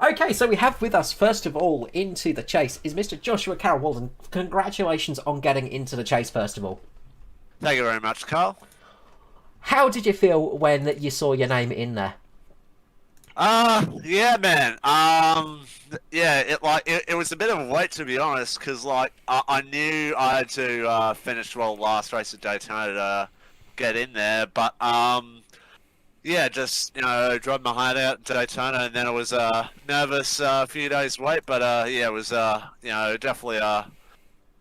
Okay, so we have with us, first of all, into the chase is Mr. Joshua Carroll Walden. Congratulations on getting into the chase, first of all. Thank you very much, Carl. How did you feel when you saw your name in there? Yeah, man. Yeah, it was a bit of a wait to be honest, because I knew I had to finish well last race at Daytona to get in there, but yeah, just drove my heart out at Daytona, and then it was a nervous few days wait, but yeah, it was definitely a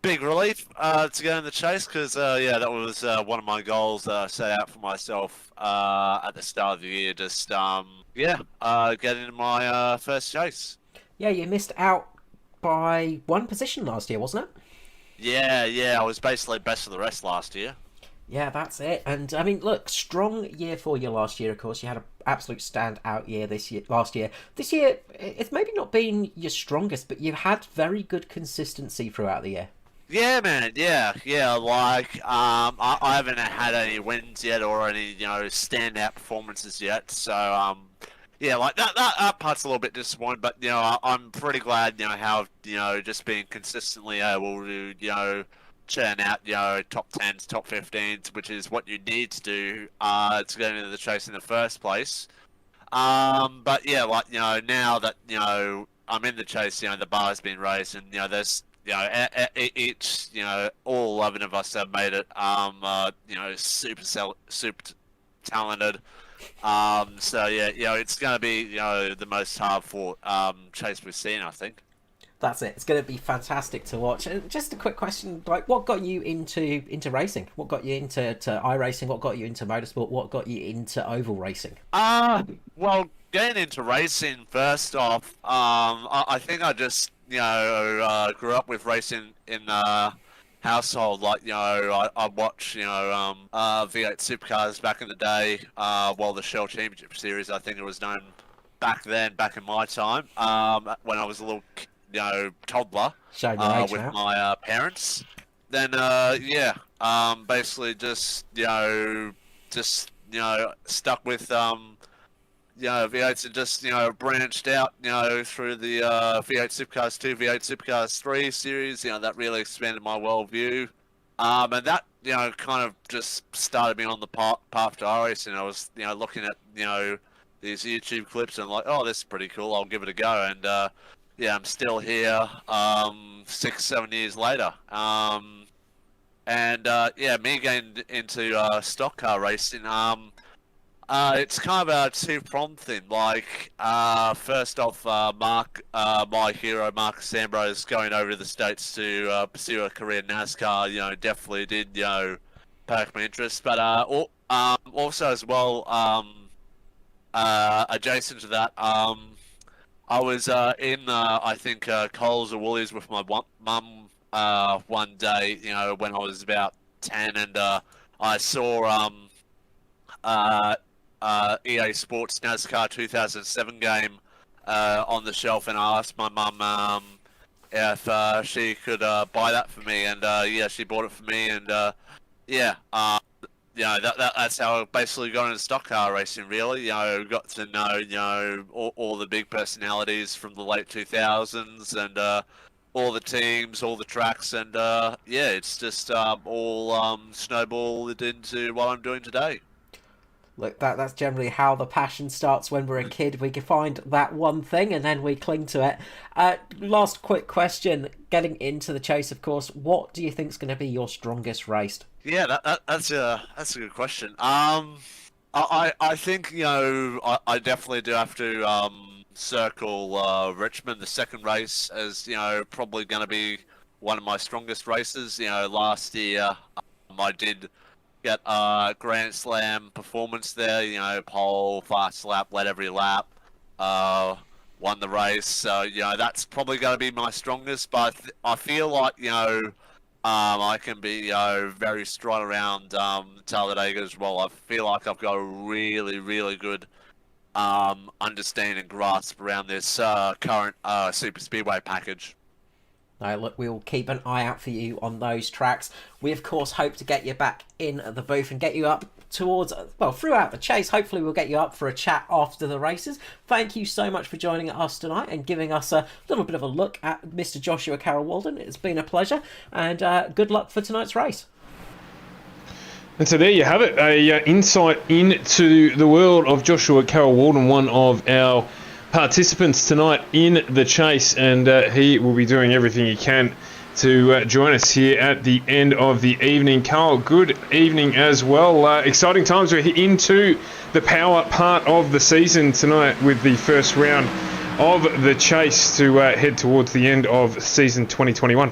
big relief to get in the chase because yeah, that was one of my goals set out for myself at the start of the year. Just yeah, get into my first chase. Yeah, you missed out by one position last year, wasn't it? Yeah, yeah, I was basically best of the rest last year. Yeah, that's it. And I mean, look, strong year for you last year. Of course, you had an absolute standout year this year. Last year, this year, it's maybe not been your strongest, but you've had very good consistency throughout the year. Yeah, man. Yeah, yeah. I haven't had any wins yet or any standout performances yet. So yeah, like that part's a little bit disappointing. But I'm pretty glad how just being consistently able to churn out top 10s, top 15s, which is what you need to do to get into the chase in the first place. But yeah, like now that I'm in the chase, the bar's been raised, and there's each all 11 of us have made it. Super talented. So yeah, it's gonna be the most hard fought chase we've seen, I think. That's it. It's going to be fantastic to watch. And just a quick question: like, what got you into racing? What got you into iRacing? What got you into motorsport? What got you into oval racing? Well, getting into racing first off, I think I just grew up with racing in the household. Like I watched V8 supercars back in the day. Well, the Shell Championship Series, I think it was known back then, back in my time. When I was a little toddler Showing your age with now. my parents. Then yeah, basically just stuck with V8s and just branched out through the V8 Supercars 2, V8 Supercars 3 series. That really expanded my worldview. And that kind of just started me on the path to iRacing. I was looking at these YouTube clips and like, oh, this is pretty cool. I'll give it a go. And yeah, I'm still here 6, 7 years later. And yeah, me getting into stock car racing. It's kind of a two-pronged thing. Like, first off, my hero, Marcus Ambrose, going over to the States to pursue a career in NASCAR, definitely did, perk my interest. But also as well, adjacent to that, I was in, I think, Coles or Woolies with my mum one day, when I was about 10, and I saw EA Sports NASCAR 2007 game on the shelf, and I asked my mum if she could buy that for me, and yeah, she bought it for me, and yeah, that's how I basically got into stock car racing. Really, got to know all the big personalities from the late 2000s, and all the teams, all the tracks, and yeah, it's just all snowballed into what I'm doing today. Look, that's generally how the passion starts when we're a kid. We can find that one thing and then we cling to it. Last quick question, getting into the chase, of course. What do you think is going to be your strongest race? Yeah, that's a good question. I think I definitely do have to circle Richmond, the second race, as probably going to be one of my strongest races. Last year I did get a Grand Slam performance there. Pole, fast lap, led every lap, won the race. So that's probably going to be my strongest. But I feel like I can be very strong around Talladega as well. I feel like I've got a really, really good understanding and grasp around this current super speedway package. No, look, we'll keep an eye out for you on those tracks. We, of course, hope to get you back in the booth and get you up towards, well, throughout the chase. Hopefully we'll get you up for a chat after the races. Thank you so much for joining us tonight and giving us a little bit of a look at Mr. Joshua Carroll-Walden. It's been a pleasure, and good luck for tonight's race. And so there you have it, a insight into the world of Joshua Carroll-Walden, one of our participants tonight in the chase, and he will be doing everything he can to join us here at the end of the evening. Carl, good evening as well. Exciting times. We're into the power part of the season tonight with the first round of the chase to head towards the end of season 2021.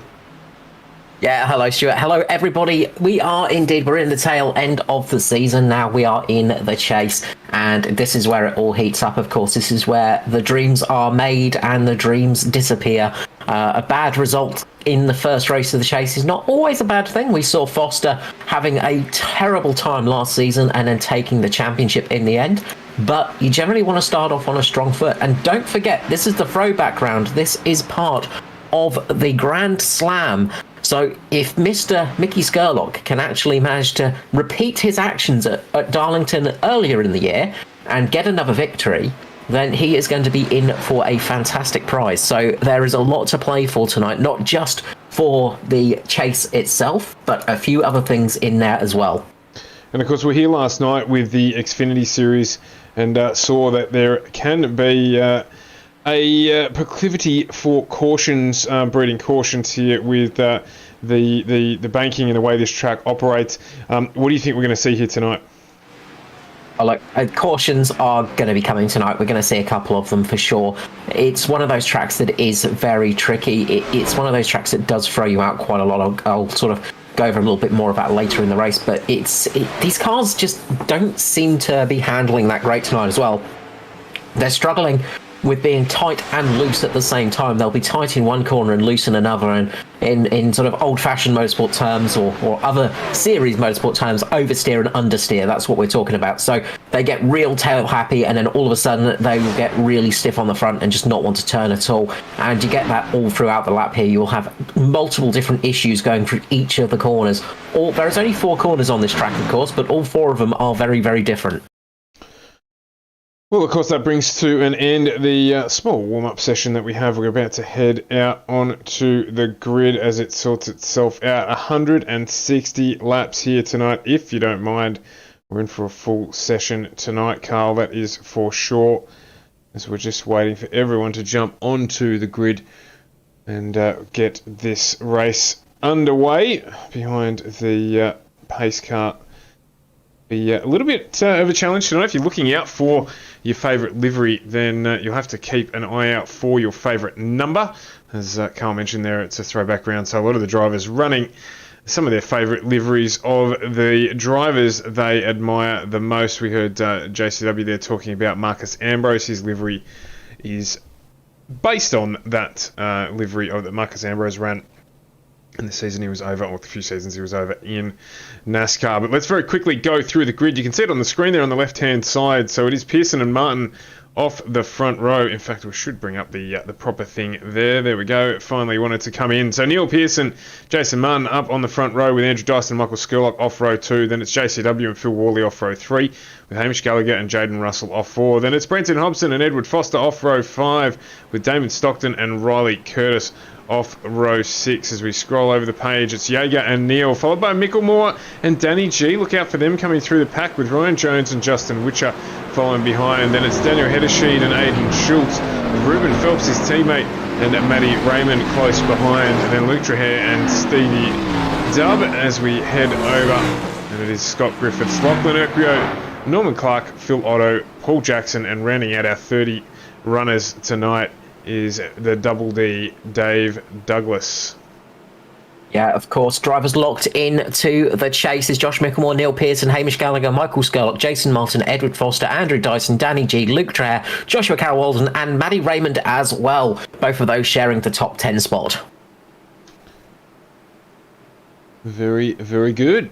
Yeah, hello Stuart. Hello everybody. We're in the tail end of the season now. We are in the chase, and this is where it all heats up. Of course, this is where the dreams are made and the dreams disappear. A bad result in the first race of the chase is not always a bad thing. We saw Foster having a terrible time last season and then taking the championship in the end. But you generally want to start off on a strong foot. And don't forget, this is the throwback round. This is part of the Grand Slam. So if Mr. Mickey Skurlock can actually manage to repeat his actions at Darlington earlier in the year and get another victory, then he is going to be in for a fantastic prize. So there is a lot to play for tonight, not just for the chase itself, but a few other things in there as well. And of course, we're here last night with the Xfinity Series and saw that there can be a proclivity for cautions, breeding cautions here with the banking and the way this track operates. What do you think we're going to see here tonight? Look, cautions are going to be coming tonight. We're going to see a couple of them for sure. It's one of those tracks that is very tricky. It's one of those tracks that does throw you out quite a lot. I'll sort of go over a little bit more about later in the race, but these cars just don't seem to be handling that great tonight as well. They're struggling with being tight and loose at the same time. They'll be tight in one corner and loose in another, and in sort of old-fashioned motorsport terms or other series motorsport terms, oversteer and understeer. That's what we're talking about. So they get real tail happy, and then all of a sudden they will get really stiff on the front and just not want to turn at all. And you get that all throughout the lap here. You'll have multiple different issues going through each of the corners. There's only 4 corners on this track, of course, but all 4 of them are very, very different. Well, of course, that brings to an end the small warm-up session that we have. We're about to head out onto the grid as it sorts itself out. 160 laps here tonight, if you don't mind. We're in for a full session tonight, Carl, that is for sure. As we're just waiting for everyone to jump onto the grid and get this race underway behind the pace car. Be a little bit of a challenge tonight. If you're looking out for your favourite livery, then you'll have to keep an eye out for your favourite number. As Carl mentioned there, it's a throwback round, so a lot of the drivers running some of their favourite liveries of the drivers they admire the most. We heard JCW there talking about Marcus Ambrose. His livery is based on that livery that Marcus Ambrose ran in the season he was over, or the few seasons he was over in NASCAR. But let's very quickly go through the grid. You can see it on the screen there on the left-hand side. So it is Pearson and Martin off the front row. In fact, we should bring up the proper thing there. There we go. It finally wanted to come in. So Neil Pearson, Jason Martin up on the front row with Andrew Dyson and Michael Skurlock off row 2. Then it's JCW and Phil Worley off row 3 with Hamish Gallagher and Jaden Russell off 4. Then it's Brenton Hobson and Edward Foster off row 5 with Damon Stockton and Riley Curtis off row 6. As we scroll over the page, it's Jaeger and Neil, followed by Micklemore and Danny G. Look out for them coming through the pack with Ryan Jones and Justin Witcher following behind. Then it's Daniel Hedersheed and Aidan Schultz with Ruben Phelps, his teammate, and Matty Raymond close behind. And then Luke Traher and Stevie Dubb as we head over. And it is Scott Griffiths, Lachlan Urquio, Norman Clark, Phil Otto, Paul Jackson, and rounding out our 30 runners tonight is the Double D, Dave Douglas. Yeah, of course. Drivers locked in to the chase is Josh Micklemore, Neil Pearson, Hamish Gallagher, Michael Skurlock, Jason Martin, Edward Foster, Andrew Dyson, Danny G, Luke Traher, Joshua Carroll-Walden, and Matty Raymond as well. Both of those sharing the top 10 spot. Very, very good.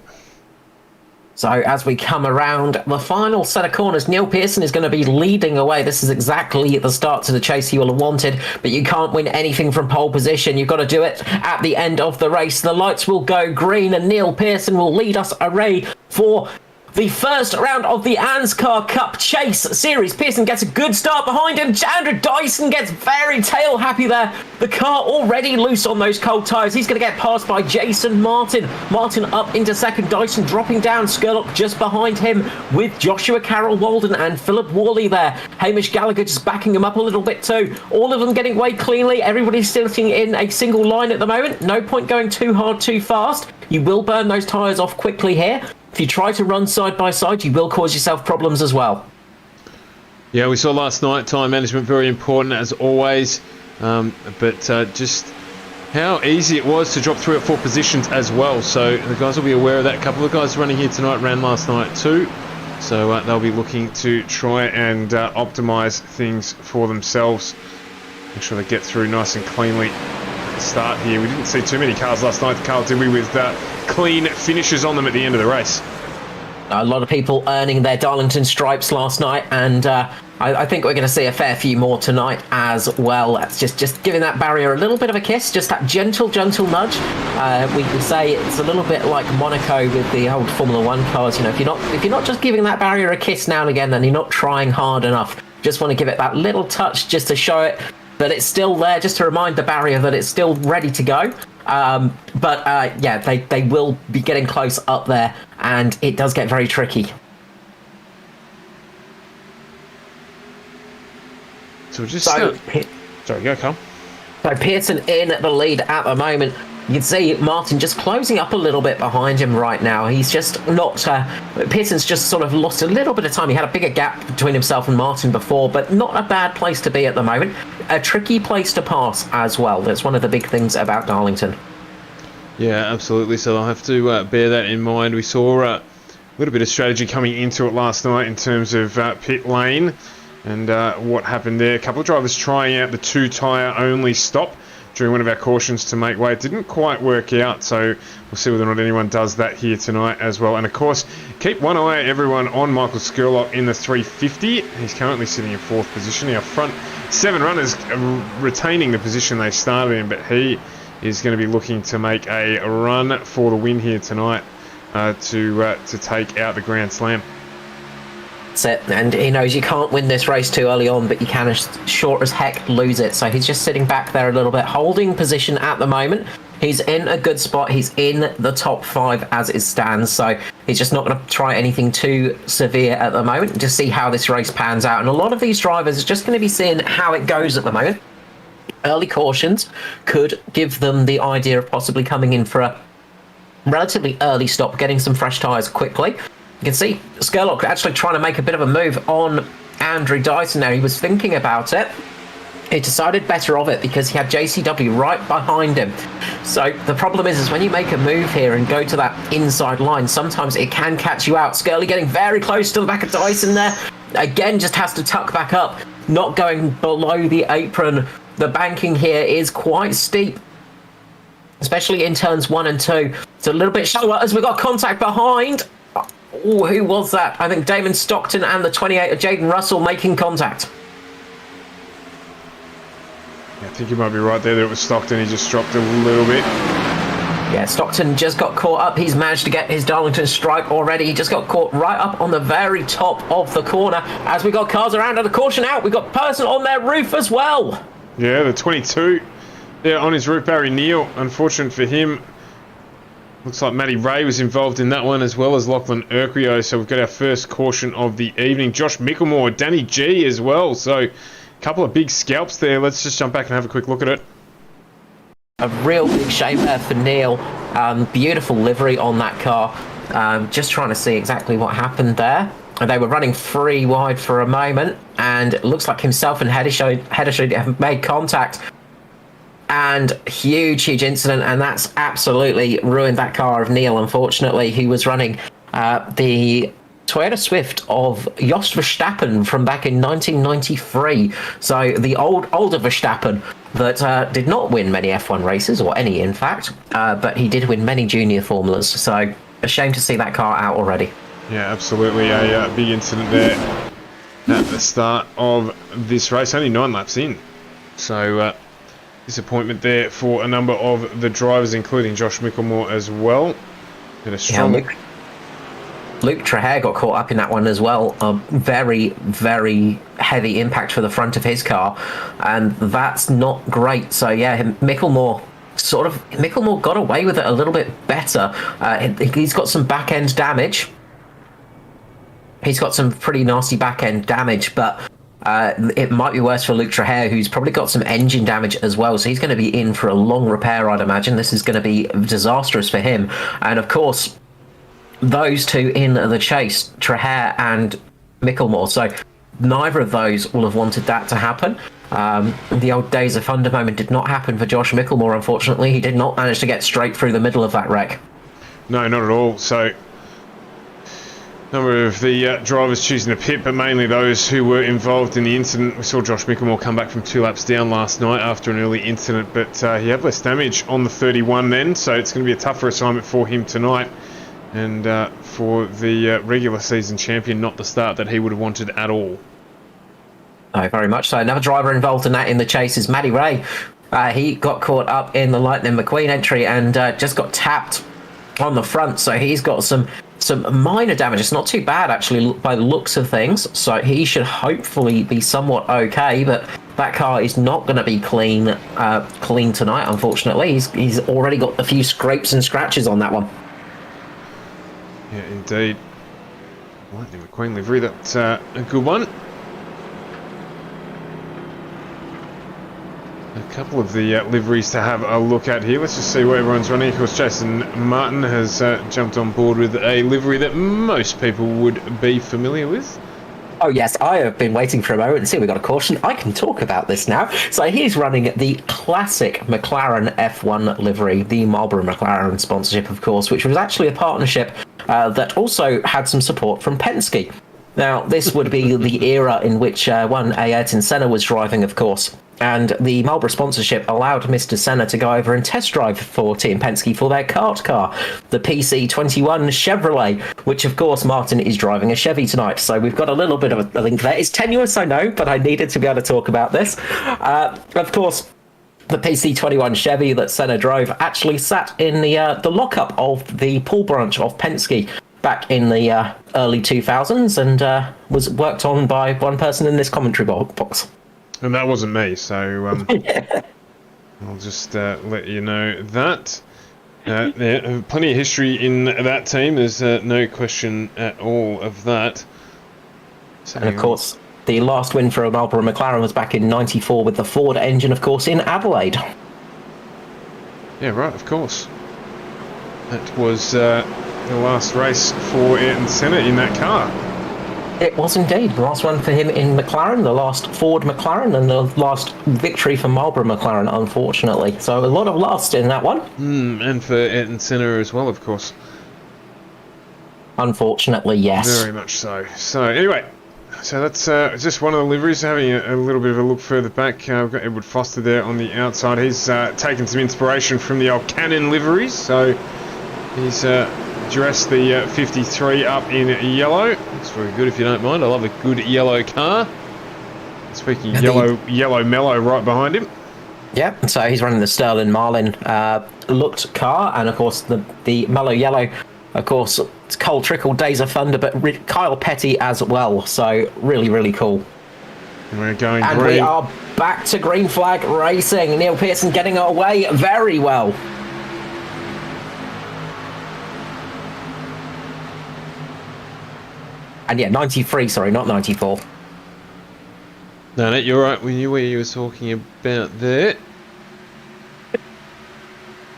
So as we come around the final set of corners, Neil Pearson is going to be leading away. This is exactly the start to the chase you will have wanted, but you can't win anything from pole position. You've got to do it at the end of the race. The lights will go green and Neil Pearson will lead us array for the first round of the ANZCAR Cup Chase Series. Pearson gets a good start behind him. Andrew Dyson gets very tail happy there. The car already loose on those cold tyres. He's going to get passed by Jason Martin. Martin up into second. Dyson dropping down. Skurlock just behind him with Joshua Carroll Walden and Philip Worley there. Hamish Gallagher just backing him up a little bit too. All of them getting away cleanly. Everybody's sitting in a single line at the moment. No point going too hard too fast. You will burn those tyres off quickly here. If you try to run side by side, you will cause yourself problems as well. Yeah, we saw last night, time management very important as always, but just how easy it was to drop 3 or 4 positions as well. So the guys will be aware of that. A couple of guys running here tonight ran last night too, so they'll be looking to try and optimise things for themselves. Make sure they get through nice and cleanly at the start here. We didn't see too many cars last night, Carl, did we, with clean finishes on them at the end of the race? A lot of people earning their Darlington stripes last night, and I think we're going to see a fair few more tonight as well. That's just giving that barrier a little bit of a kiss, just that gentle nudge. We can say it's a little bit like Monaco with the old Formula One cars. You know, if you're not just giving that barrier a kiss now and again, then you're not trying hard enough. Just want to give it that little touch just to show it that it's still there, just to remind the barrier that it's still ready to go. Yeah, they will be getting close up there, and it does get very tricky. So we're just sorry, go, Carl. So Pearson in the lead at the moment. You can see Martin just closing up a little bit behind him right now. He's just not... Pearson's just sort of lost a little bit of time. He had a bigger gap between himself and Martin before, but not a bad place to be at the moment. A tricky place to pass as well. That's one of the big things about Darlington. Yeah, absolutely. So I'll have to bear that in mind. We saw a little bit of strategy coming into it last night in terms of pit lane and what happened there. A couple of drivers trying out the 2-tyre only stop during one of our cautions to make way. It didn't quite work out, so we'll see whether or not anyone does that here tonight as well. And of course, keep one eye, everyone, on Michael Skurlock in the 350. He's currently sitting in 4th position. Our front 7 runners retaining the position they started in, but he is going to be looking to make a run for the win here tonight to take out the Grand Slam. It, and he knows you can't win this race too early on, but you can short as heck lose it. So he's just sitting back there a little bit, holding position at the moment. He's in a good spot. He's in the top 5 as it stands, so he's just not going to try anything too severe at the moment. Just see how this race pans out. And a lot of these drivers are just going to be seeing how it goes at the moment. Early cautions could give them the idea of possibly coming in for a relatively early stop, getting some fresh tyres quickly. You can see Skurlock actually trying to make a bit of a move on Andrew Dyson now. He was thinking about it. He decided better of it because he had JCW right behind him. So the problem is when you make a move here and go to that inside line, sometimes it can catch you out. Skurlock getting very close to the back of Dyson there. Again, just has to tuck back up, not going below the apron. The banking here is quite steep, especially in turns 1 and 2. It's a little bit shallower as we got contact behind. Oh, who was that? I think Damon Stockton and the 28 of Jaden Russell making contact. Yeah, I think you might be right there that it was Stockton. He just dropped a little bit. Yeah, Stockton just got caught up. He's managed to get his Darlington stripe already. He just got caught right up on the very top of the corner. As we got cars around and the caution out, we got person on their roof as well. Yeah, the 22 there on his roof, Barry Neal. Unfortunate for him. Looks like Matty Ray was involved in that one, as well as Lachlan Urquio. So we've got our first caution of the evening. Josh Micklemore, Danny G as well. So a couple of big scalps there. Let's just jump back and have a quick look at it. A real big shame there for Neil. Beautiful livery on that car. Just trying to see exactly what happened there. They were running 3 wide for a moment, and it looks like himself and Heddershade have made contact. And huge incident, and that's absolutely ruined that car of Neil, unfortunately. He was running the Toyota Swift of Jos Verstappen from back in 1993. So the older Verstappen that did not win many F1 races, or any in fact, but he did win many junior formulas. So a shame to see that car out already. Yeah, absolutely. A big incident there at the start of this race, only 9 laps in. So disappointment there for a number of the drivers, including Josh Micklemore as well. And a strong... Luke Trahair got caught up in that one as well. A very, very heavy impact for the front of his car, and that's not great. So yeah, Micklemore got away with it a little bit better. He's got some back end damage. He's got some pretty nasty back end damage, but it might be worse for Luke Trahair, who's probably got some engine damage as well. So he's going to be in for a long repair, I'd imagine. This is going to be disastrous for him. And of course, those two in the chase, Trahair and Micklemore. So neither of those will have wanted that to happen. The old Days of Thunder moment did not happen for Josh Micklemore, unfortunately. He did not manage to get straight through the middle of that wreck. No, not at all. So number of the drivers choosing to pit, but mainly those who were involved in the incident. We saw Josh Micklemore come back from 2 laps down last night after an early incident, but he had less damage on the 31 then, so it's going to be a tougher assignment for him tonight. And for the regular season champion, not the start that he would have wanted at all. Oh, very much so. Another driver involved in that in the chase is Matty Ray. He got caught up in the Lightning McQueen entry and just got tapped on the front, so he's got some minor damage. It's not too bad, actually, by the looks of things, so he should hopefully be somewhat okay, but that car is not going to be clean tonight, unfortunately. He's already got a few scrapes and scratches on that one. Yeah, indeed. Lightning McQueen livery, that's a good one. A couple of the liveries to have a look at here. Let's just see where everyone's running. Of course, Jason Martin has jumped on board with a livery that most people would be familiar with. Oh yes, I have been waiting for a moment to see we got a caution. I can talk about this now. So he's running the classic McLaren F1 livery, the Marlboro McLaren sponsorship, of course, which was actually a partnership that also had some support from Penske. Now, this would be the era in which Ayrton Senna was driving, of course. And the Marlboro sponsorship allowed Mr. Senna to go over and test drive for Team Penske for their kart car, the PC21 Chevrolet, which of course Martin is driving a Chevy tonight. So we've got a little bit of a link there. It's tenuous, I know, but I needed to be able to talk about this. Of course, the PC21 Chevy that Senna drove actually sat in the lockup of the Poole branch of Penske back in the early 2000s and was worked on by one person in this commentary box. And that wasn't me, so I'll just let you know that. Yeah, plenty of history in that team, there's no question at all of that. So, and of course, the last win for Marlboro McLaren was back in '94 with the Ford engine, of course, in Adelaide. Yeah, right, of course. That was the last race for Ayrton Senna in that car. It was indeed. The last one for him in McLaren, the last Ford McLaren, and the last victory for Marlboro McLaren, unfortunately. So a lot of last in that one. And for Ayrton Senna as well, of course. Unfortunately, yes. Very much so. So anyway, so that's just one of the liveries. Having a little bit of a look further back, we've got Edward Foster there on the outside. He's taken some inspiration from the old Cannon liveries. So he's dressed the 53 up in yellow. It's very good if you don't mind. I love a good yellow car. Speaking of yellow mellow right behind him. Yeah, so he's running the Sterling Marlin looked car, and of course the mellow yellow, of course, it's Cole Trickle, Days of Thunder, but Kyle Petty as well. So really, really cool. And we're going and green. We are back to green flag racing. Neil Pearson getting away very well. And yeah, 93, sorry, not 94. No, you're right. We knew where you were talking about there.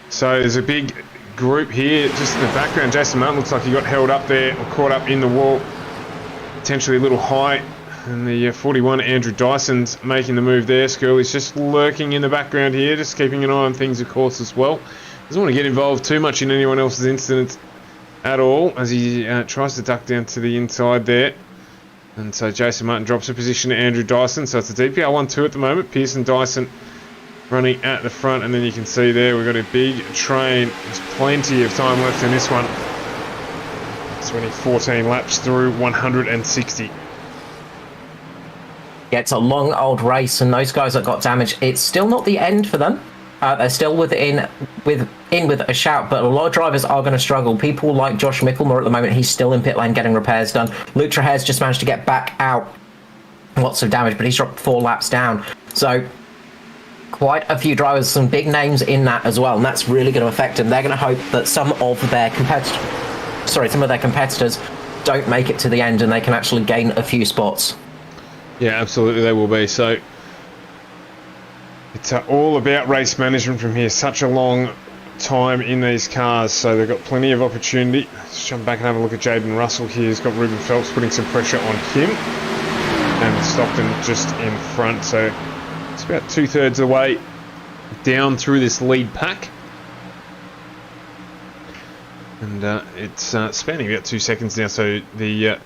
So there's a big group here just in the background. Jason Martin looks like he got held up there or caught up in the wall, potentially a little high. And the 41, Andrew Dyson's making the move there. Skirley's just lurking in the background here, just keeping an eye on things, of course, as well. Doesn't want to get involved too much in anyone else's incident at all, as he tries to duck down to the inside there. And so Jason Martin drops a position to Andrew Dyson. So it's a DPR 1-2 at the moment. Pearson Dyson running at the front, and then you can see there we've got a big train. There's plenty of time left in this one. It's only 14 laps through 160. Yeah, it's a long old race, and those guys that got damaged, it's still not the end for them. They're still with in with a shout, but a lot of drivers are going to struggle. People like Josh Micklemore at the moment, he's still in pit lane getting repairs done. Luke Trahare's just managed to get back out. Lots of damage, but he's dropped 4 laps down. So quite a few drivers, some big names in that as well, and that's really going to affect them. They're going to hope that some of their competitors don't make it to the end and they can actually gain a few spots. Yeah, absolutely they will be. So it's all about race management from here. Such a long time in these cars, so they've got plenty of opportunity. Let's jump back and have a look at Jaden Russell here. He's got Ruben Phelps putting some pressure on him, and Stockton just in front. So it's about 2/3 of the way down through this lead pack, and it's spanning about 2 seconds now. So the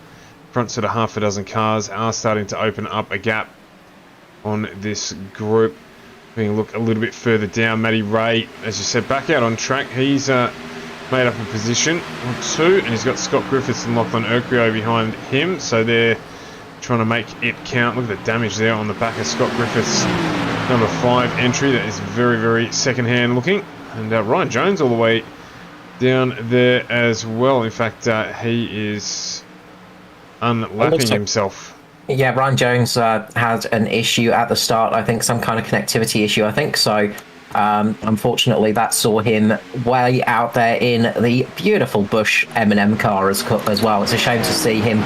front sort of half a dozen cars are starting to open up a gap on this group. We can look a little bit further down. Matty Ray, as you said, back out on track. He's made up a position on 2, and he's got Scott Griffiths and Lachlan Urquio behind him. So they're trying to make it count. Look at the damage there on the back of Scott Griffiths' number 5 entry. That is very, very second-hand looking. And Ryan Jones all the way down there as well. In fact, he is unlapping himself. Yeah, Ryan Jones had an issue at the start, I think some kind of connectivity issue, I think. So, unfortunately, that saw him way out there in the beautiful Busch M&M car as well. It's a shame to see him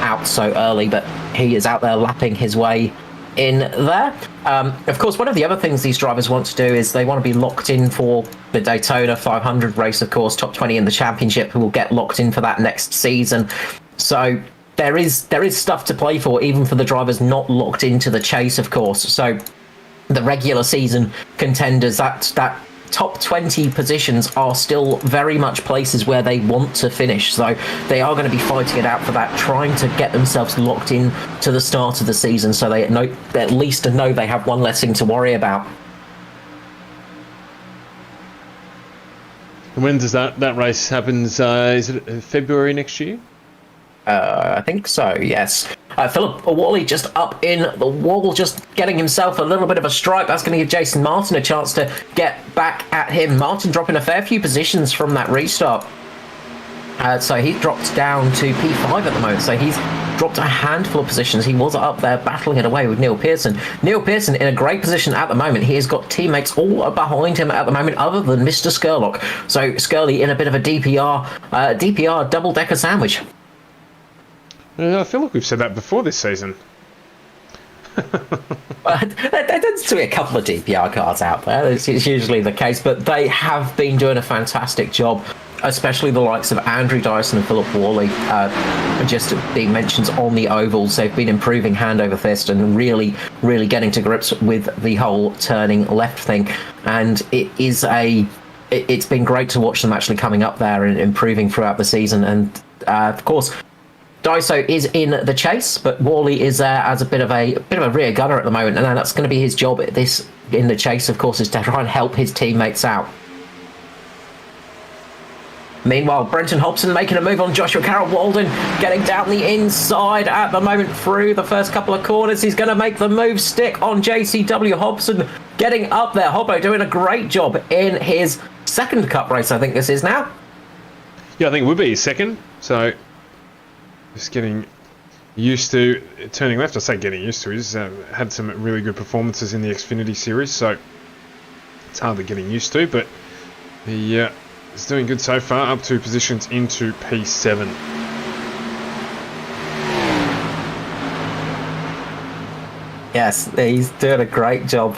out so early, but he is out there lapping his way in there. Of course, one of the other things these drivers want to do is they want to be locked in for the Daytona 500 race, of course, top 20 in the championship, who will get locked in for that next season. So there is stuff to play for, even for the drivers not locked into the chase, of course. So the regular season contenders, that top 20 positions are still very much places where they want to finish. So they are going to be fighting it out for that, trying to get themselves locked in to the start of the season, so they at least know they have one less thing to worry about. When does that race happens? Is it February next year? I think so, yes. Philip Worley just up in the wall, just getting himself a little bit of a stripe. That's going to give Jason Martin a chance to get back at him. Martin dropping a fair few positions from that restart. So he dropped down to P5 at the moment. So he's dropped a handful of positions. He was up there battling it away with Neil Pearson. Neil Pearson in a great position at the moment. He has got teammates all behind him at the moment, other than Mr. Skurlock. So Skurley in a bit of a DPR double-decker sandwich. I feel like we've said that before this season. There tends to be a couple of DPR cars out there. It's usually the case, but they have been doing a fantastic job, especially the likes of Andrew Dyson and Philip Worley. Just being mentioned on the ovals, they've been improving hand over fist and really getting to grips with the whole turning left thing. And it's been great to watch them actually coming up there and improving throughout the season. And of course, Daiso is in the chase, but Worley is there as a bit of a rear gunner at the moment, and that's going to be his job in the chase, of course, is to try and help his teammates out. Meanwhile, Brenton Hobson making a move on Joshua Carroll. Walden getting down the inside at the moment through the first couple of corners. He's going to make the move stick on JCW. Hobson getting up there. Hobbo doing a great job in his second cup race, I think this is now. Yeah, I think it would be his second, so just getting used to turning left. I say getting used to. He's had some really good performances in the Xfinity series, so it's hardly getting used to, but he is doing good so far, up 2 positions into P7. Yes, he's doing a great job.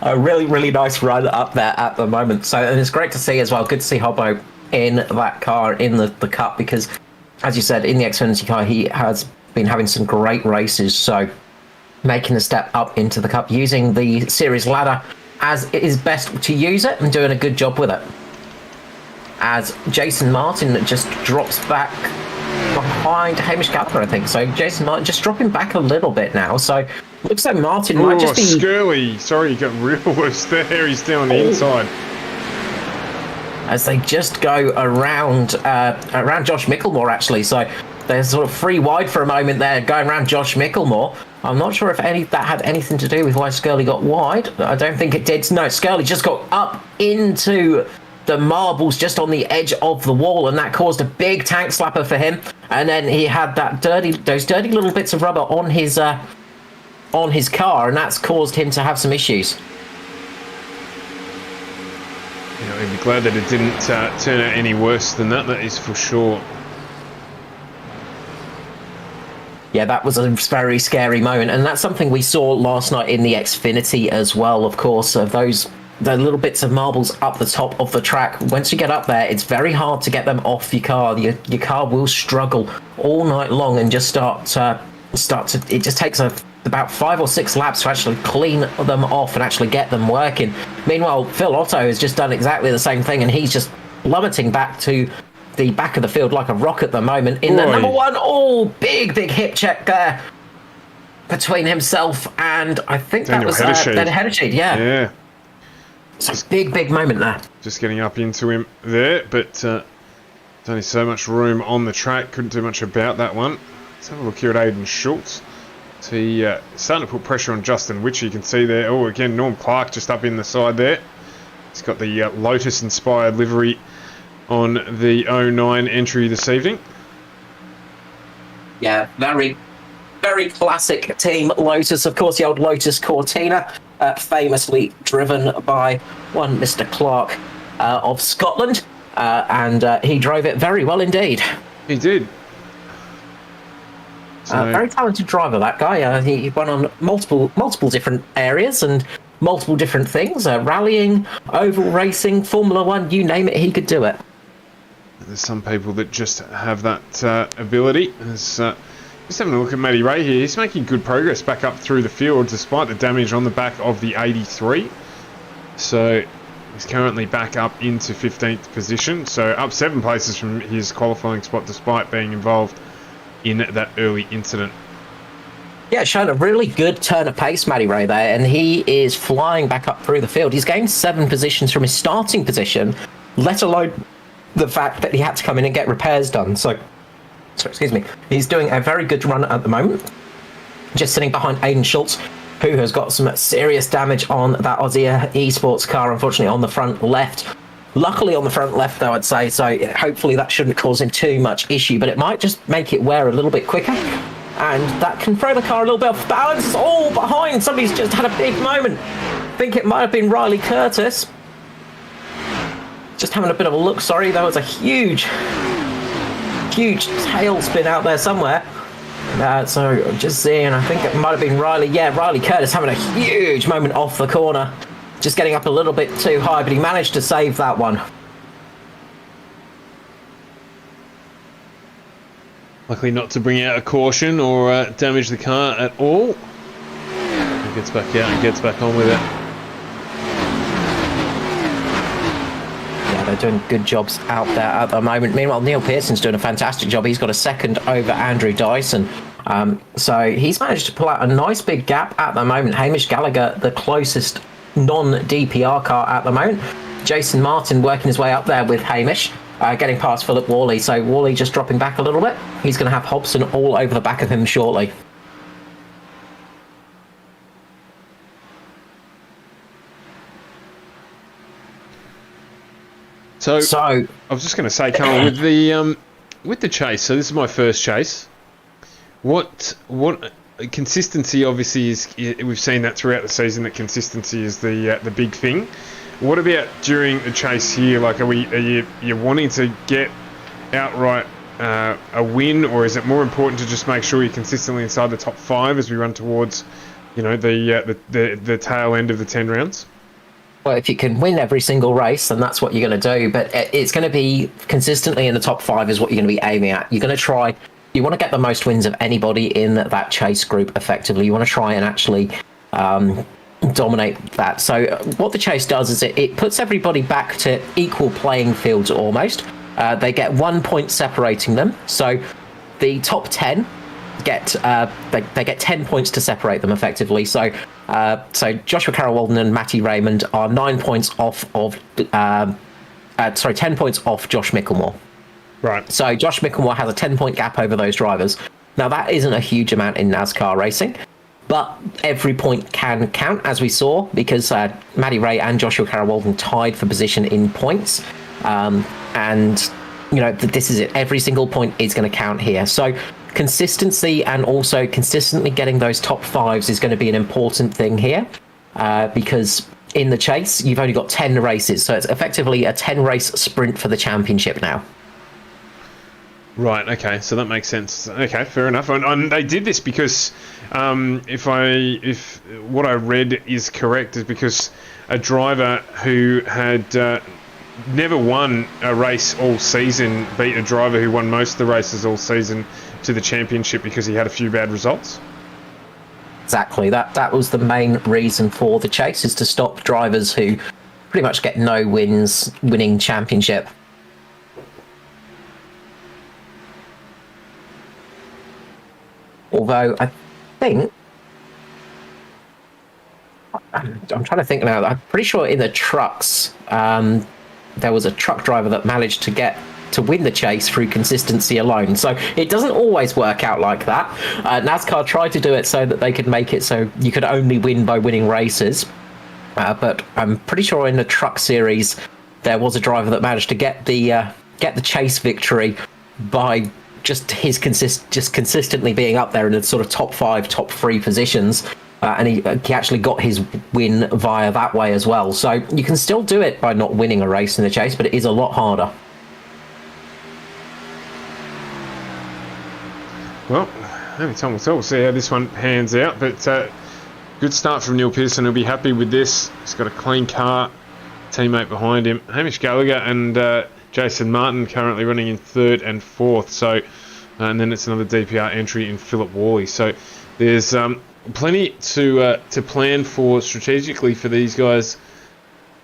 A really nice run up there at the moment. So, and it's great to see as well. Good to see Hobbo in that car in the cup, because as you said, in the Xfinity car he has been having some great races, so making the step up into the cup, using the series ladder as it is best to use it, and doing a good job with it. As Jason Martin just drops back behind Hamish Gallagher, I think. So Jason Martin just dropping back a little bit now, so looks like Martin might just be... Skurley, sorry, he got real loose there. He's down the inside. As they just go around Josh Micklemore, actually. So they're sort of free wide for a moment there, going around Josh Micklemore. I'm not sure if that had anything to do with why Skirley got wide. I don't think it did. No, Skirley just got up into the marbles just on the edge of the wall, and that caused a big tank slapper for him. And then he had those dirty little bits of rubber on his car, and that's caused him to have some issues. Yeah, I'd be glad that it didn't turn out any worse than that. That is for sure. Yeah, that was a very scary moment, and that's something we saw last night in the Xfinity as well, of course, of the little bits of marbles up the top of the track. Once you get up there, it's very hard to get them off your car. Your car will struggle all night long and just start to it just takes about 5 or 6 laps to actually clean them off and actually get them working. Meanwhile, Phil Otto has just done exactly the same thing, and he's just plummeting back to the back of the field like a rock at the moment in the number one. Oh, big hip check there between himself and I think Daniel that was Hedersheed. Yeah. It's a big moment there. Just getting up into him there, but there's only so much room on the track. Couldn't do much about that one. Let's have a look here at Aidan Schultz. He starting to put pressure on Justin Witcher. You can see there. Oh, again, Norm Clark just up in the side there. He's got the Lotus-inspired livery on the 09 entry this evening. Yeah, very classic team Lotus. Of course, the old Lotus Cortina, famously driven by one Mr. Clark of Scotland, and he drove it very well indeed. He did. So, very talented driver, that guy. He won on multiple different areas and multiple different things. Rallying, oval racing, Formula One, you name it, he could do it. There's some people that just have that ability. Just having a look at Matty Ray here. He's making good progress back up through the field despite the damage on the back of the 83. So he's currently back up into 15th position. So up 7 places from his qualifying spot despite being involved in that early incident. Yeah, showing a really good turn of pace, Matty Ray there, and he is flying back up through the field. He's gained 7 positions from his starting position, let alone the fact that he had to come in and get repairs done. So excuse me. He's doing a very good run at the moment. Just sitting behind Aidan Schultz, who has got some serious damage on that Aussie esports car, unfortunately, on the front left. Luckily on the front left, though, I'd say, so hopefully that shouldn't cause him too much issue, but it might just make it wear a little bit quicker, and that can throw the car a little bit off balance. It's all behind. Somebody's just had a big moment. I think it might have been Riley Curtis. Just having a bit of a look, sorry, there was a huge tailspin out there somewhere. So just seeing, I think it might have been Riley. Yeah, Riley Curtis having a huge moment off the corner. Just getting up a little bit too high, but he managed to save that one. Luckily not to bring out a caution or damage the car at all. He gets back out and gets back on with it. Yeah, they're doing good jobs out there at the moment. Meanwhile, Neil Pearson's doing a fantastic job. He's got a second over Andrew Dyson. So he's managed to pull out a nice big gap at the moment. Hamish Gallagher, the closest non-DPR car at the moment. Jason Martin working his way up there with Hamish, getting past Philip Worley. So Worley just dropping back a little bit. He's going to have Hobson all over the back of him shortly. So I was just going to say, Carl, with the chase. So this is my first chase. What consistency obviously is. We've seen that throughout the season. That consistency is the big thing. What about during the chase here? Like, are you wanting to get outright a win, or is it more important to just make sure you're consistently inside the top 5 as we run towards, the tail end of the 10 rounds? Well, if you can win every single race, then that's what you're going to do. But it's going to be consistently in the top 5 is what you're going to be aiming at. You're going to try. You want to get the most wins of anybody in that chase group effectively. You want to try and actually dominate that. So what the chase does is it puts everybody back to equal playing fields almost. They get 1 point separating them. So the top 10 get they get 10 points to separate them effectively. So Joshua Carroll-Walden and Matty Raymond are 9 points off of 10 points off Josh Micklemore. Right. So Josh Micklemore has a 10-point gap over those drivers. Now that isn't a huge amount in NASCAR racing, But every point can count, as we saw, because Maddie Ray and Joshua Carroll-Walden tied for position in points. And, this is it. Every single point is going to count here. So consistency and also consistently getting those top fives is going to be an important thing here, because in the chase, you've only got 10 races. So it's effectively a 10-race sprint for the championship now. Right, okay, so that makes sense. Okay, fair enough. And they did this because, if what I read is correct, is because a driver who had never won a race all season beat a driver who won most of the races all season to the championship because he had a few bad results. Exactly. That was the main reason for the chase, is to stop drivers who pretty much get no wins winning championship. Although I think, I'm trying to think now, I'm pretty sure in the trucks, there was a truck driver that managed to get to win the chase through consistency alone. So it doesn't always work out like that. NASCAR tried to do it so that they could make it so you could only win by winning races. But I'm pretty sure in the truck series, there was a driver that managed to get the chase victory by just consistently being up there in the sort of top 5, top 3 positions. And he actually got his win via that way as well. So you can still do it by not winning a race in the chase, but it is a lot harder. Well, only time will tell. We'll see how this one pans out. But good start from Neil Pearson. He'll be happy with this. He's got a clean car, teammate behind him. Hamish Gallagher and Jason Martin currently running in 3rd and 4th. So, and then it's another DPR entry in Philip Worley. So there's plenty to plan for strategically for these guys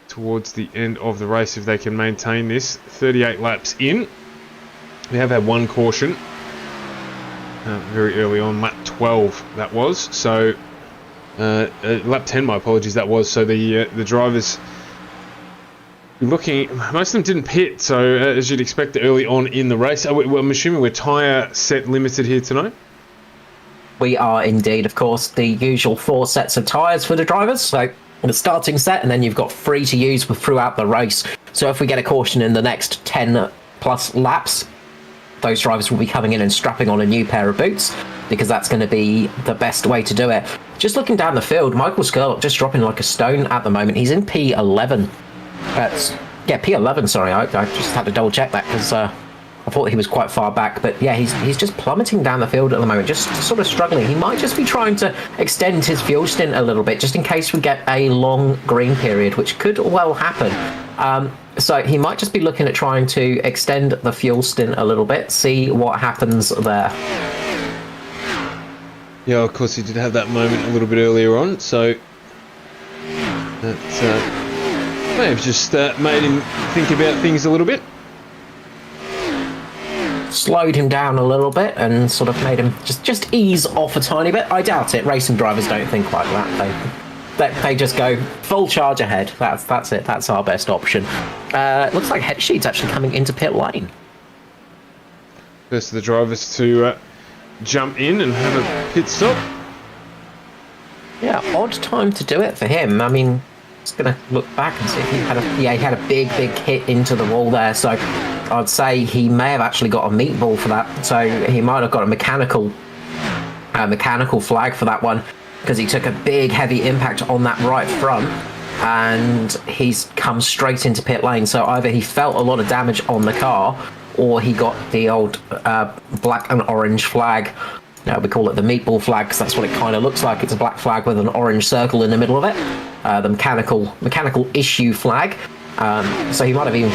towards the end of the race if they can maintain this. 38 laps in. We have had one caution. Very early on, lap 12 that was. So lap 10, my apologies, that was. So the drivers looking, most of them didn't pit. So as you'd expect early on in the race. I'm assuming we're tyre set limited here tonight. We are indeed, of course, the usual 4 sets of tyres for the drivers. So the starting set, and then you've got 3 to use throughout the race. So if we get a caution in the next 10 plus laps, those drivers will be coming in and strapping on a new pair of boots, because that's going to be the best way to do it. Just looking down the field, Michael Skurlock just dropping like a stone at the moment. He's in P11. P11, sorry. I just had to double check that because I thought he was quite far back. But yeah, he's just plummeting down the field at the moment, just sort of struggling. He might just be trying to extend his fuel stint a little bit, just in case we get a long green period, which could well happen. So he might just be looking at trying to extend the fuel stint a little bit, see what happens there. Yeah, of course he did have that moment a little bit earlier on, so that may have just made him think about things a little bit. Slowed him down a little bit and sort of made him just ease off a tiny bit. I doubt it. Racing drivers don't think like that. They just go full charge ahead. That's it. That's our best option. Looks like Head Sheet's actually coming into pit lane. First of the drivers to jump in and have a pit stop. Yeah, odd time to do it for him. I mean, just gonna look back and see if he had a big hit into the wall there. So I'd say he may have actually got a meatball for that. So he might have got a mechanical flag for that one, because he took a big heavy impact on that right front and he's come straight into pit lane. So either he felt a lot of damage on the car, or he got the old black and orange flag. Now we call it the meatball flag because that's what it kind of looks like. It's a black flag with an orange circle in the middle of it. The mechanical issue flag. So he might have even,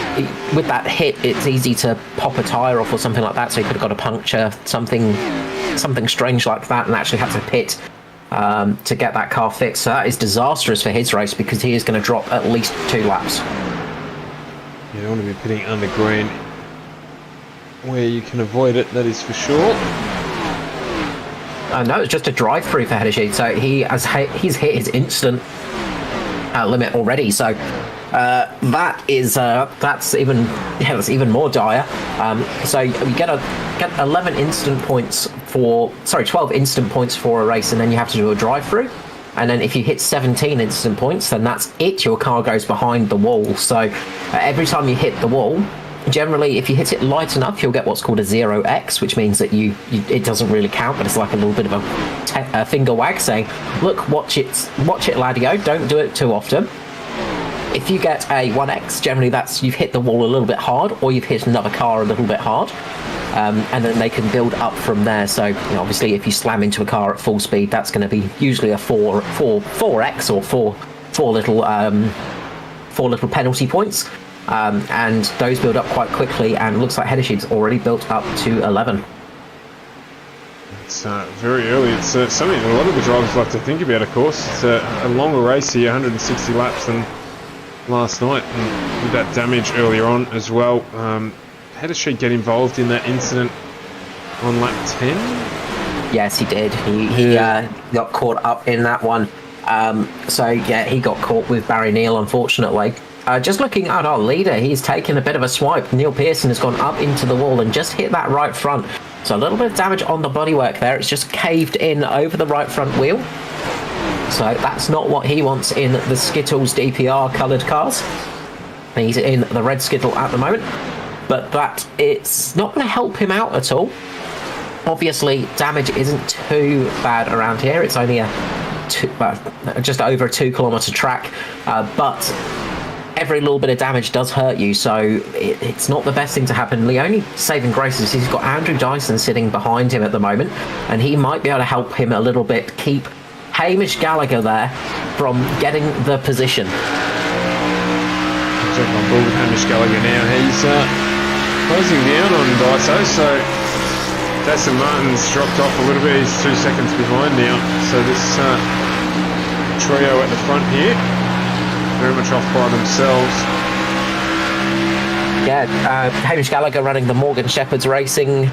with that hit, it's easy to pop a tyre off or something like that. So he could have got a puncture, something strange like that, and actually had to pit to get that car fixed. So that is disastrous for his race, because he is going to drop at least 2 laps. You don't want to be pitting under green where you can avoid it, that is for sure. No, it's just a drive-through for Hedeshid, so he's hit his instant limit already. So That's even more dire. So you get 11 instant points 12 instant points for a race, and then you have to do a drive-through. And then if you hit 17 instant points, then that's it. Your car goes behind the wall. So every time you hit the wall, generally, if you hit it light enough, you'll get what's called a 0x, which means that it doesn't really count, but it's like a little bit of a finger wag saying, look, watch it, laddie-o, don't do it too often. If you get a 1x, generally that's you've hit the wall a little bit hard, or you've hit another car a little bit hard. And then they can build up from there. So obviously, if you slam into a car at full speed, that's going to be usually a 4x or four little penalty points, and those build up quite quickly. And it looks like Hedeshead's already built up to 11. It's very early. It's something that a lot of the drivers like to think about. Of course, it's a longer race here, 160 laps than last night, and with that damage earlier on as well. Hedeshead get involved in that incident on lap 10? Yes, he did. He got caught up in that one. So yeah, he got caught with Barry Neal, unfortunately. Just looking at our leader, he's taken a bit of a swipe. Neil Pearson has gone up into the wall and just hit that right front. So a little bit of damage on the bodywork there. It's just caved in over the right front wheel. So that's not what he wants in the Skittles DPR coloured cars. He's in the red Skittle at the moment. But it's not going to help him out at all. Obviously, damage isn't too bad around here. It's only just over a 2 kilometre track, but every little bit of damage does hurt you, so it's not the best thing to happen. The only saving grace is he's got Andrew Dyson sitting behind him at the moment, and he might be able to help him a little bit, keep Hamish Gallagher there from getting the position. Check on board with Hamish Gallagher now. He's closing down on Daiso, so Jason Martin's dropped off a little bit. He's 2 seconds behind now. So this trio at the front here, very much off by themselves. Yeah, Hamish Gallagher running the Morgan Shepherd's Racing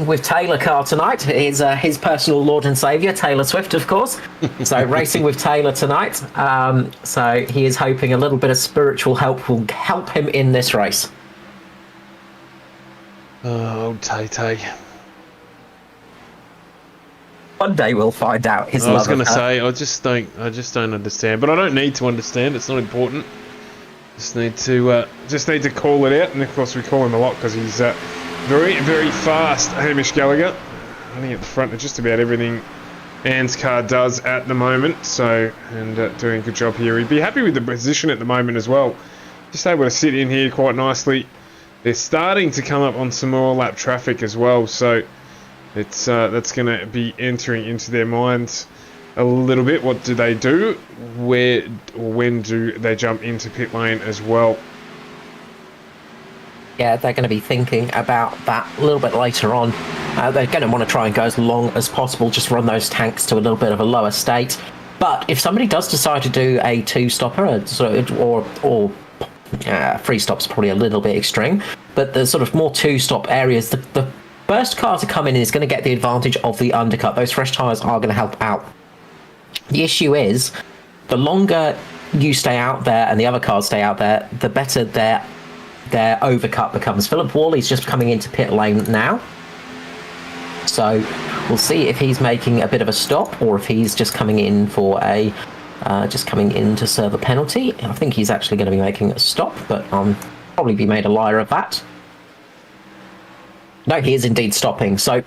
with Taylor car tonight. Is his personal Lord and Saviour, Taylor Swift, of course. So racing with Taylor tonight. So he is hoping a little bit of spiritual help will help him in this race. Oh, Tay. One day we'll find out his love. I was going to say, I just don't understand, but I don't need to understand. It's not important. Just need to call it out, and of course we call him a lot because he's very, very fast. Hamish Gallagher running at the front of just about everything ANZCAR does at the moment. So, and doing a good job here. He'd be happy with the position at the moment as well. Just able to sit in here quite nicely. They're starting to come up on some more lap traffic as well, so it's that's going to be entering into their minds a little bit. What do they do? Where or when do they jump into pit lane as well? Yeah, they're going to be thinking about that a little bit later on. They're going to want to try and go as long as possible, just run those tanks to a little bit of a lower state. But if somebody does decide to do a two-stopper, or free stop's probably a little bit extreme, but the sort of more two-stop areas, the first car to come in is going to get the advantage of the undercut. Those fresh tyres are going to help out. The issue is, the longer you stay out there and the other cars stay out there, the better their overcut becomes. Philip Worley's just coming into pit lane now, so we'll see if he's making a bit of a stop or if he's just coming in for a coming in to serve a penalty. I think he's actually going to be making a stop, but probably be made a liar of that. No, he is indeed stopping, so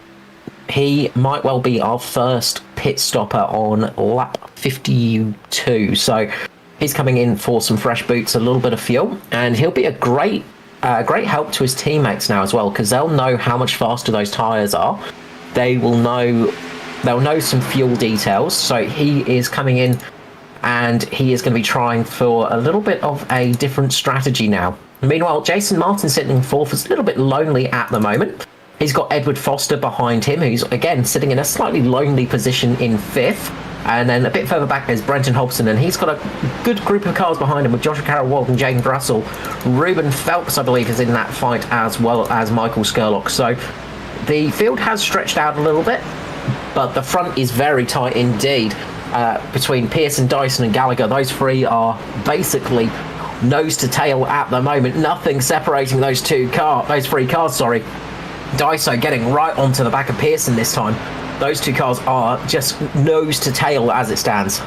he might well be our first pit stopper on lap 52. So he's coming in for some fresh boots, a little bit of fuel, and he'll be a great help to his teammates now as well, because they'll know how much faster those tyres are. They'll know some fuel details. So he is coming in and he is going to be trying for a little bit of a different strategy now. Meanwhile, Jason Martin sitting in fourth is a little bit lonely at the moment. He's got Edward Foster behind him, who's again sitting in a slightly lonely position in fifth. And then a bit further back is Brenton Hobson, and he's got a good group of cars behind him with Joshua Carroll-Wald and James Russell. Ruben Phelps, I believe, is in that fight, as well as Michael Skurlock. So the field has stretched out a little bit, but the front is very tight indeed. Between Pearson, Dyson and Gallagher, those three are basically nose to tail at the moment. Nothing separating those three cars. Daiso getting right onto the back of Pearson this time. Those two cars are just nose to tail as it stands.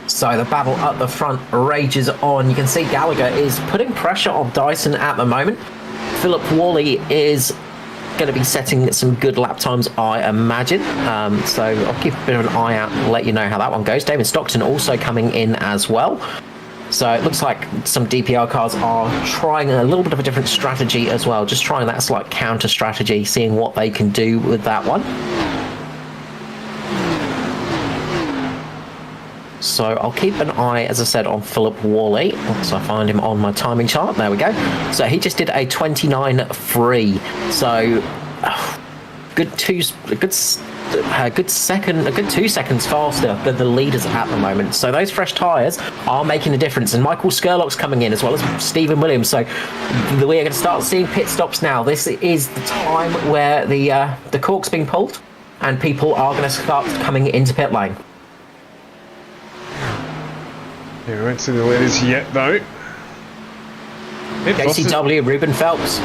So the battle up the front rages on. You can see Gallagher is putting pressure on Dyson at the moment. Philip Worley is going to be setting some good lap times, I imagine. So I'll keep a bit of an eye out and let you know how that one goes. David Stockton also coming in as well. So it looks like some DPR cars are trying a little bit of a different strategy as well. Just trying that slight counter strategy, seeing what they can do with that one. So I'll keep an eye, as I said, on Philip Worley once I find him on my timing chart. There we go. So he just did a 29.3. So good 2 seconds faster than the leaders at the moment. So those fresh tyres are making a difference. And Michael Skurlock's coming in as well as Stephen Williams. So we are going to start seeing pit stops now. This is the time where the cork's being pulled and people are going to start coming into pit lane. Yeah, we won't see the leaders yet, though. JCW, Ruben Phelps.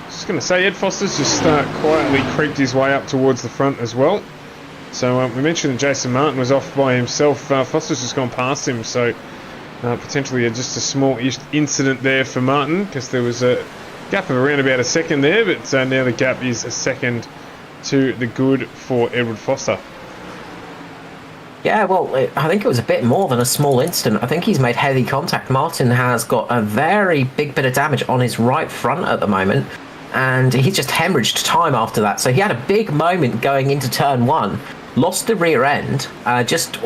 Just going to say, Ed Foster's just quietly creeped his way up towards the front as well. So we mentioned that Jason Martin was off by himself. Foster's just gone past him, so potentially just a small incident there for Martin, because there was a gap of around about a second there, but now the gap is a second to the good for Edward Foster. Yeah, well, I think it was a bit more than a small incident. I think he's made heavy contact. Martin has got a very big bit of damage on his right front at the moment, and he just hemorrhaged time after that. So he had a big moment going into turn one, lost the rear end, he just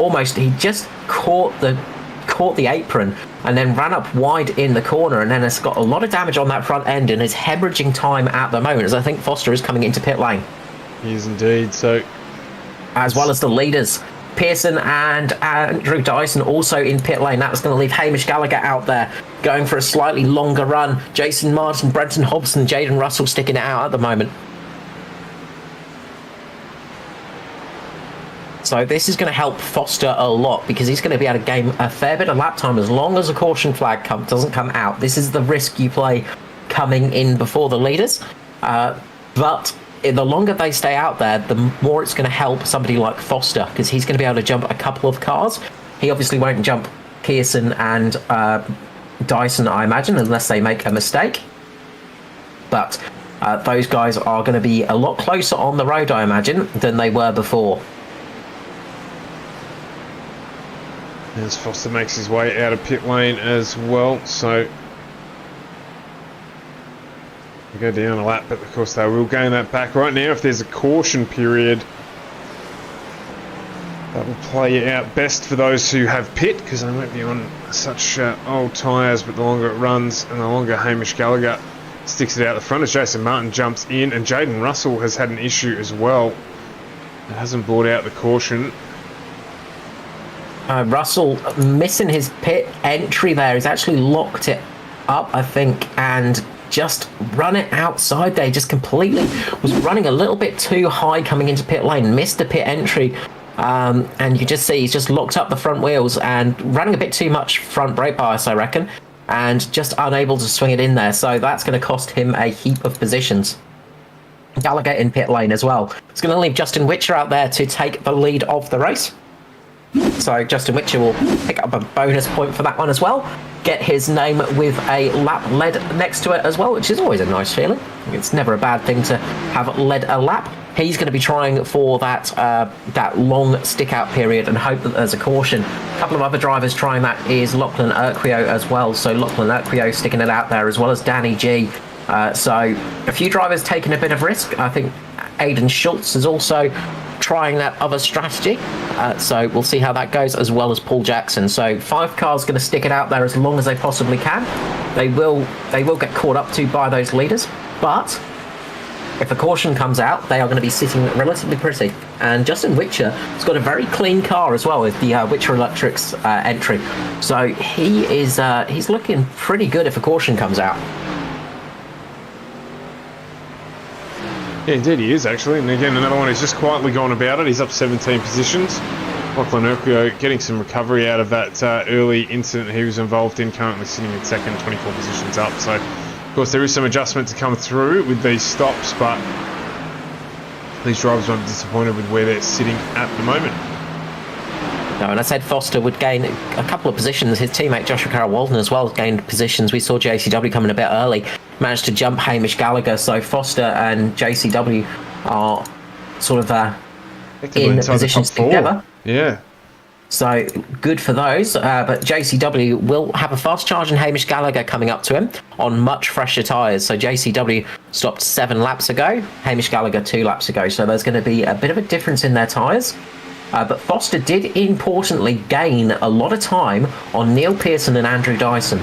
caught the apron and then ran up wide in the corner, and then has got a lot of damage on that front end and is hemorrhaging time at the moment, as I think Foster is coming into pit lane. He is indeed, so... As well as the leaders. Pearson and Andrew Dyson also in pit lane. That was going to leave Hamish Gallagher out there going for a slightly longer run. Jason Martin, Brenton Hobson, Jaden Russell sticking it out at the moment. So this is going to help Foster a lot, because he's going to be able to gain a fair bit of lap time as long as a caution flag doesn't come out. This is the risk you play coming in before the leaders. But the longer they stay out there, the more it's going to help somebody like Foster, because he's going to be able to jump a couple of cars. He obviously won't jump Pearson and Dyson, I imagine, unless they make a mistake. But those guys are going to be a lot closer on the road, I imagine, than they were before. As Foster makes his way out of pit lane as well, so... go down a lap, but of course they will gain that back. Right now, if there's a caution period, that will play out best for those who have pit, because they won't be on such old tyres, but the longer it runs and the longer Hamish Gallagher sticks it out the front as Jason Martin jumps in, and Jaden Russell has had an issue as well. It hasn't brought out the caution. Russell missing his pit entry there. He's actually locked it up, I think, and just run it outside there. Just completely was running a little bit too high coming into pit lane, missed the pit entry, and you can just see he's just locked up the front wheels and running a bit too much front brake bias, I reckon, and just unable to swing it in there. So that's going to cost him a heap of positions. Gallagher in pit lane as well. It's going to leave Justin Witcher out there to take the lead of the race. So Justin Witcher will pick up a bonus point for that one as well. Get his name with a lap led next to it as well, which is always a nice feeling. It's never a bad thing to have led a lap. He's going to be trying for that long stick-out period and hope that there's a caution. A couple of other drivers trying that is Lachlan Urquio as well. So Lachlan Urquio sticking it out there, as well as Danny G. So a few drivers taking a bit of risk. I think Aidan Schultz is also trying that other strategy. So we'll see how that goes, as well as Paul Jackson. So 5 cars going to stick it out there as long as they possibly can. They will get caught up to by those leaders, but if a caution comes out, they are going to be sitting relatively pretty. And Justin Witcher has got a very clean car as well with the Witcher Electrics entry. So he is he's looking pretty good if a caution comes out. Yeah, indeed he is, actually. And again, another one who's just quietly gone about it. He's up 17 positions. Lachlan Urquio getting some recovery out of that early incident he was involved in, currently sitting in second, 24 positions up. So, of course, there is some adjustment to come through with these stops, but these drivers won't be disappointed with where they're sitting at the moment. No, and I said Foster would gain a couple of positions. His teammate Joshua Carroll-Walton as well gained positions. We saw JCW coming a bit early, managed to jump Hamish Gallagher. So Foster and JCW are sort of in positions together. Yeah. So good for those. But JCW will have a fast charge and Hamish Gallagher coming up to him on much fresher tyres. So JCW stopped 7 laps ago, Hamish Gallagher 2 laps ago. So there's going to be a bit of a difference in their tyres. But Foster did importantly gain a lot of time on Neil Pearson and Andrew Dyson.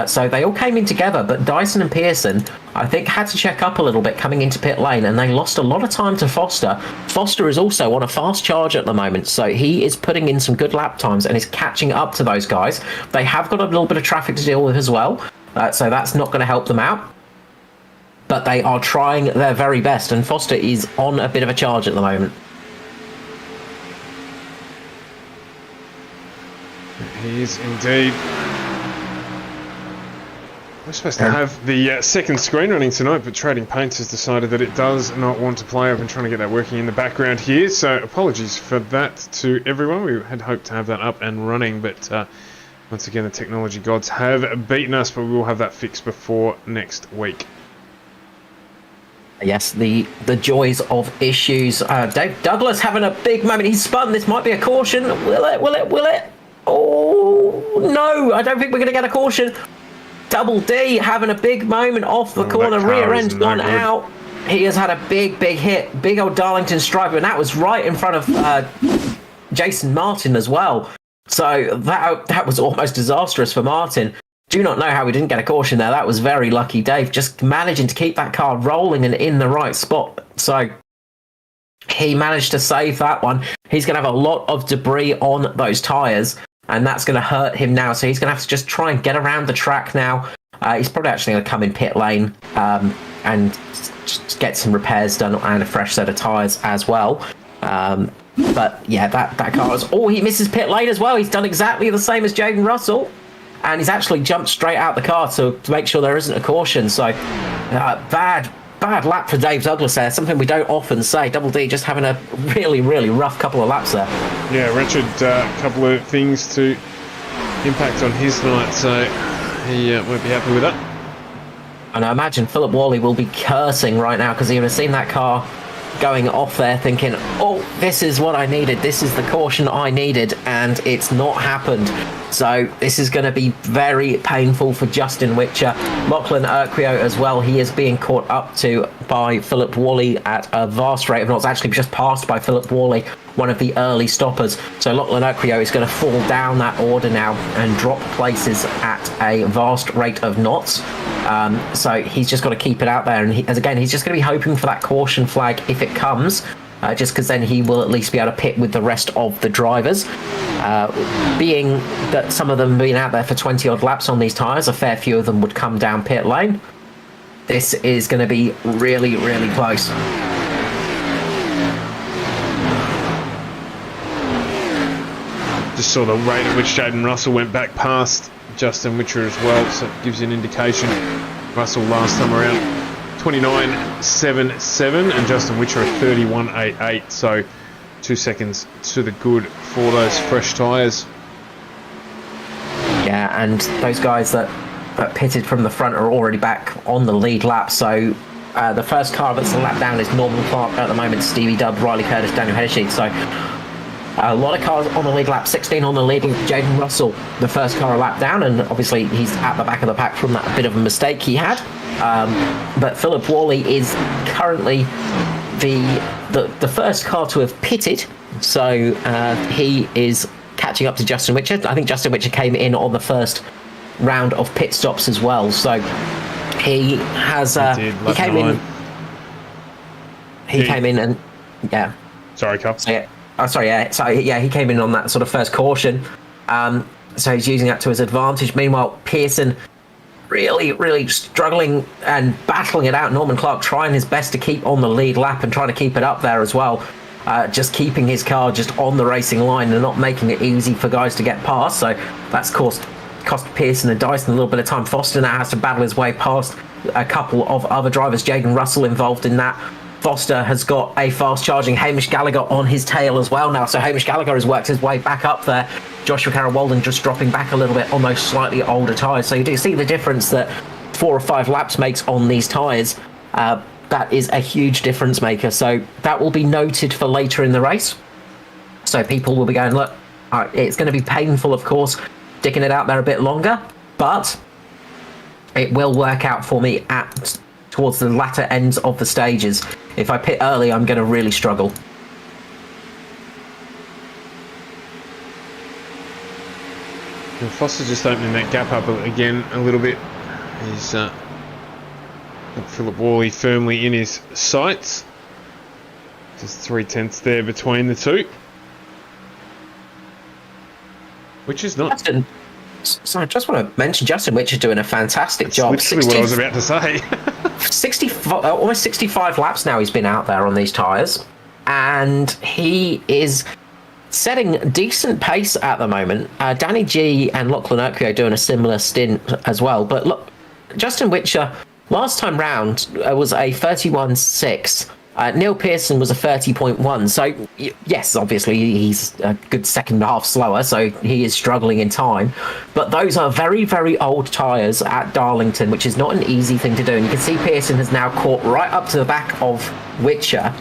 So they all came in together, but Dyson and Pearson, I think, had to check up a little bit coming into pit lane, and they lost a lot of time to Foster. Foster is also on a fast charge at the moment, so he is putting in some good lap times and is catching up to those guys. They have got a little bit of traffic to deal with as well, so that's not going to help them out. But they are trying their very best, and Foster is on a bit of a charge at the moment. He is indeed. We're supposed to have the second screen running tonight, but Trading Paints has decided that it does not want to play. I've been trying to get that working in the background here, so apologies for that to everyone. We had hoped to have that up and running, but once again, the technology gods have beaten us, but we will have that fixed before next week. Yes, the joys of issues. Dave Douglas having a big moment. He's spun. This might be a caution. Will it? Oh, no, I don't think we're going to get a caution. Double D having a big moment off the corner. Rear end's gone out. He has had a big hit. Big old Darlington striper, and that was right in front of Jason Martin as well. So that was almost disastrous for Martin. Do not know how we didn't get a caution there. That was very lucky, Dave, just managing to keep that car rolling and in the right spot. So he managed to save that one. He's going to have a lot of debris on those tyres, and that's going to hurt him now. So he's going to have to just try and get around the track now. He's probably actually going to come in pit lane and just get some repairs done and a fresh set of tyres as well. But yeah, that car is... Oh, he misses pit lane as well. He's done exactly the same as Jaden Russell. And he's actually jumped straight out the car to make sure there isn't a caution. So bad lap for Dave Douglas there. Something we don't often say. Double D just having a really rough couple of laps there. Yeah, Richard, a couple of things to impact on his night, so he won't be happy with that. And I imagine Philip Worley will be cursing right now because he would have seen that car going off there thinking, oh, this is what I needed. This is the caution I needed, and it's not happened. So this is going to be very painful for Justin Witcher. Lachlan Urquio as well. He is being caught up to by Philip Worley at a vast rate of knots. Actually just passed by Philip Worley, one of the early stoppers. So Lachlan Urquio is going to fall down that order now and drop places at a vast rate of knots. So he's just got to keep it out there. And he's just going to be hoping for that caution flag if it comes. Just because then he will at least be able to pit with the rest of the drivers. Being that some of them being out there for 20 odd laps on these tyres, a fair few of them would come down pit lane. This is going to be really close. Just saw the rate at which Jaden Russell went back past Justin Witcher as well, so it gives you an indication. Russell last time around 29.77 and Justin Witcher 31.88, so 2 seconds to the good for those fresh tyres. Yeah, and those guys that pitted from the front are already back on the lead lap. So the first car that's a lap down is Norman Clark at the moment, Stevie Dubb, Riley Curtis, Daniel Heddersheet. So a lot of cars on the lead lap, 16 on the lead with Jaden Russell, the first car a lap down, and obviously he's at the back of the pack from that bit of a mistake he had. But Philip Worley is currently the first car to have pitted, so he is catching up to Justin Witcher. I think Justin Witcher came in on the first round of pit stops as well, so he has he came in. He came in and yeah. Sorry, Carl. So, yeah. Oh, sorry, yeah. So yeah, he came in on that sort of first caution. So he's using that to his advantage. Meanwhile, Pearson really, really struggling and battling it out. Norman Clark trying his best to keep on the lead lap and trying to keep it up there as well. Just keeping his car just on the racing line and not making it easy for guys to get past. So that's cost Pearson and Dyson a little bit of time. Foster now has to battle his way past a couple of other drivers. Jaden Russell involved in that. Foster has got a fast charging Hamish Gallagher on his tail as well now. So Hamish Gallagher has worked his way back up there. Joshua Carroll-Walden just dropping back a little bit on those slightly older tyres. So you do see the difference that 4 or 5 laps makes on these tyres. That is a huge difference maker. So that will be noted for later in the race. So people will be going, look, it's going to be painful, of course, sticking it out there a bit longer, but it will work out for me towards the latter ends of the stages. If I pit early, I'm going to really struggle. Well, Foster's just opening that gap up again a little bit. He's got Philip Worley firmly in his sights. Just 0.3 there between the two. Which is not... So I just want to mention Justin Witcher doing a fantastic job. Literally what I was about to say. Almost 65 laps now he's been out there on these tyres. And he is setting decent pace at the moment. Danny G and Lachlan Urquio doing a similar stint as well. But look, Justin Witcher, last time round, was a 31.6. Neil Pearson was a 30.1. So, yes, obviously, he's a good second and a half slower, so he is struggling in time. But those are very, very old tyres at Darlington, which is not an easy thing to do. And you can see Pearson has now caught right up to the back of Witcher.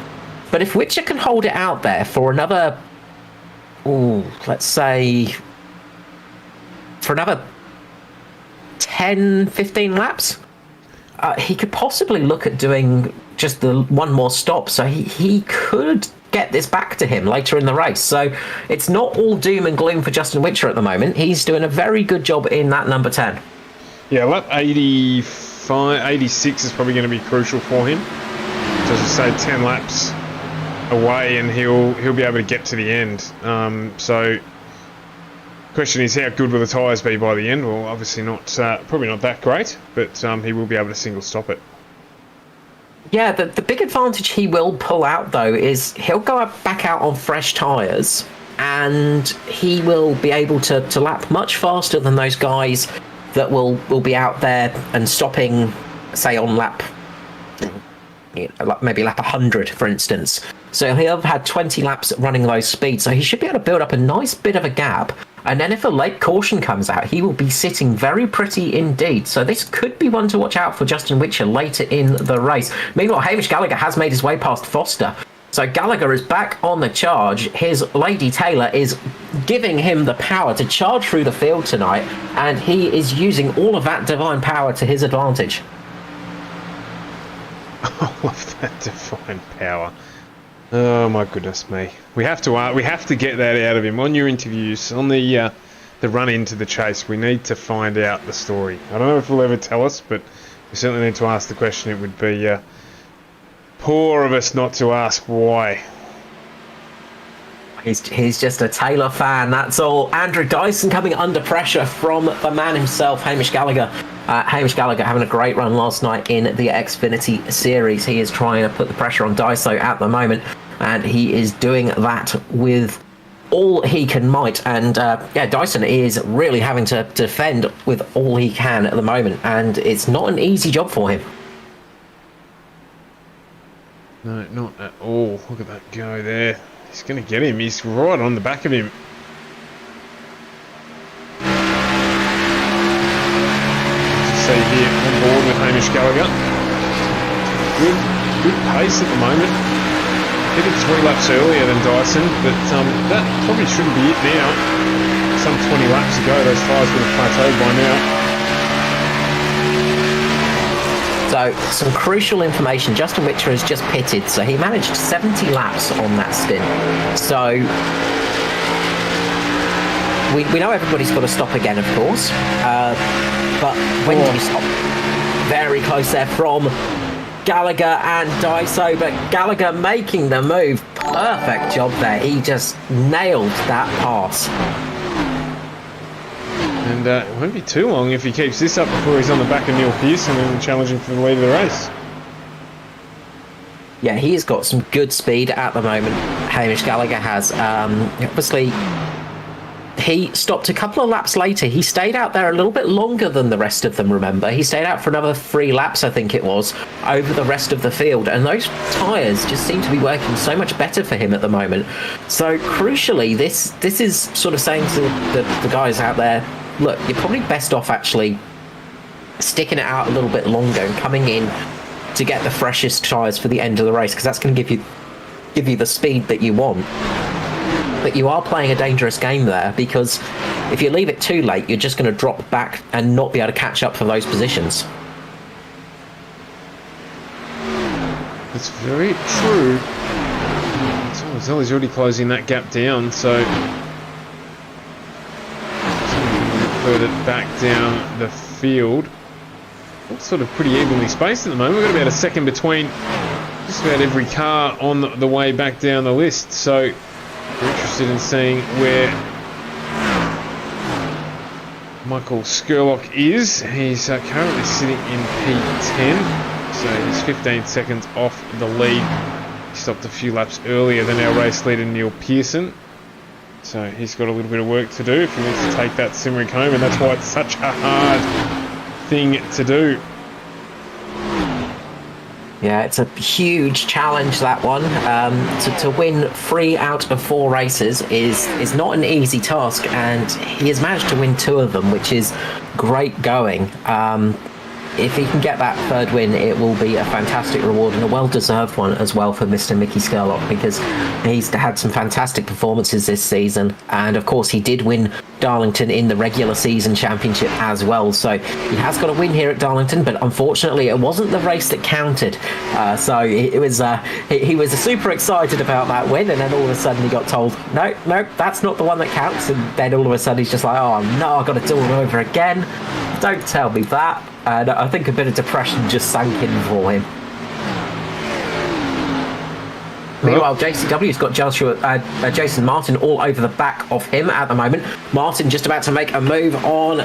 But if Witcher can hold it out there for another, let's say, for another 10, 15 laps, he could possibly look at doing just the one more stop, so he could get this back to him later in the race. So it's not all doom and gloom for Justin Witcher at the moment. He's doing a very good job in that number 10. Yeah, lap 85, 86 is probably going to be crucial for him. So as I say, 10 laps away and he'll be able to get to the end. So question is, how good will the tyres be by the end? Well, obviously not, probably not that great, but he will be able to single stop it. Yeah, the big advantage he will pull out, though, is he'll go back out on fresh tyres and he will be able to lap much faster than those guys that will be out there and stopping, say, on lap, maybe lap 100, for instance. So he'll have had 20 laps running those speeds, so he should be able to build up a nice bit of a gap. And then if a late caution comes out, he will be sitting very pretty indeed. So this could be one to watch out for Justin Witcher later in the race. Meanwhile, Hamish Gallagher has made his way past Foster. So Gallagher is back on the charge. His Lady Taylor is giving him the power to charge through the field tonight. And he is using all of that divine power to his advantage. I love that divine power. Oh my goodness me! We have to get that out of him on your interviews, on the run into the chase. We need to find out the story. I don't know if he'll ever tell us, but we certainly need to ask the question. It would be poor of us not to ask why. He's just a Taylor fan, that's all. Andrew Dyson coming under pressure from the man himself, Hamish Gallagher. Hamish Gallagher having a great run last night in the Xfinity Series. He is trying to put the pressure on Dyso at the moment, and he is doing that with all he can might. And Dyson is really having to defend with all he can at the moment, and it's not an easy job for him. No, not at all. Look at that go there. He's going to get him. He's right on the back of him. See here on board with Hamish Gallagher. Good pace at the moment. Headed 3 laps earlier than Dyson, but that probably shouldn't be it now. Some 20 laps ago, those tyres would have plateaued by now. So, some crucial information. Justin Witcher has just pitted, so he managed 70 laps on that stint. So, we know everybody's got to stop again, of course. But when do you stop? Very close there from Gallagher and Dyso, but Gallagher making the move. Perfect job there. He just nailed that pass. And it won't be too long if he keeps this up before he's on the back of Neil Pearson and challenging for the lead of the race. Yeah, he's got some good speed at the moment. Hamish Gallagher has. Obviously, he stopped a couple of laps later. He stayed out there a little bit longer than the rest of them, remember? He stayed out for another 3 laps, I think it was, over the rest of the field. And those tyres just seem to be working so much better for him at the moment. So, crucially, this is sort of saying to the guys out there, look, you're probably best off actually sticking it out a little bit longer and coming in to get the freshest tyres for the end of the race, because that's going to give you the speed that you want. But you are playing a dangerous game there, because if you leave it too late, you're just going to drop back and not be able to catch up for those positions. That's very true. Zoe's already closing that gap down, so further back down the field. All sort of pretty evenly spaced at the moment. We've got about a second between just about every car on the way back down the list. So we're interested in seeing where Michael Skurlock is. He's currently sitting in P10, so he's 15 seconds off the lead. He stopped a few laps earlier than our race leader Neil Pearson. So he's got a little bit of work to do if he wants to take that Cymric home, and that's why it's such a hard thing to do. Yeah, it's a huge challenge, that one. To win 3 out of 4 races is not an easy task, and he has managed to win 2 of them, which is great going. If he can get that 3rd win, it will be a fantastic reward, and a well-deserved one as well for Mr. Mickey Skurlock, because he's had some fantastic performances this season, and of course he did win Darlington in the regular season championship as well, so he has got a win here at Darlington, but unfortunately it wasn't the race that counted. So it was he was super excited about that win, and then all of a sudden he got told, no, that's not the one that counts, and then all of a sudden he's just like, oh no, I've got to do it all over again. Don't tell me that. And I think a bit of depression just sank in for him. Meanwhile, JCW's got Jason Martin all over the back of him at the moment. Martin just about to make a move on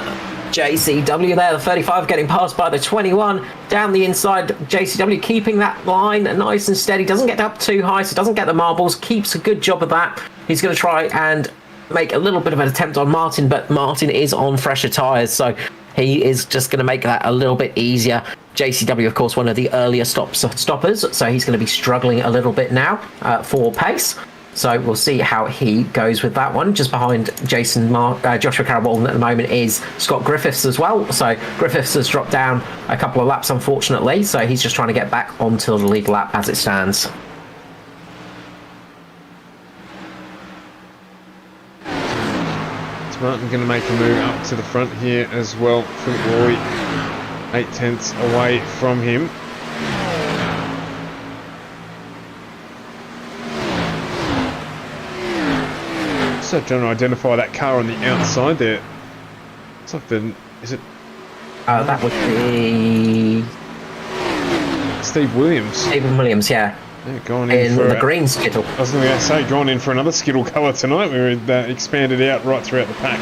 JCW there. The 35 getting passed by the 21. Down the inside, JCW keeping that line nice and steady. Doesn't get up too high, so doesn't get the marbles. Keeps a good job of that. He's going to try and make a little bit of an attempt on Martin, but Martin is on fresher tyres, so he is just going to make that a little bit easier. JCW, of course, one of the earlier stoppers, so he's going to be struggling a little bit now for pace. So we'll see how he goes with that one. Just behind Joshua Carroll at the moment is Scott Griffiths as well. So Griffiths has dropped down a couple of laps, unfortunately. So he's just trying to get back onto the lead lap as it stands. Martin going to make a move up to the front here as well. Philip Roy 8/10 away from him. So trying to identify that car on the outside there. It's like is it? That would be Steve Williams. Stephen Williams, yeah. Yeah, gone in for the green Skittle. I was going to say, gone in for another Skittle colour tonight. We were expanded out right throughout the pack.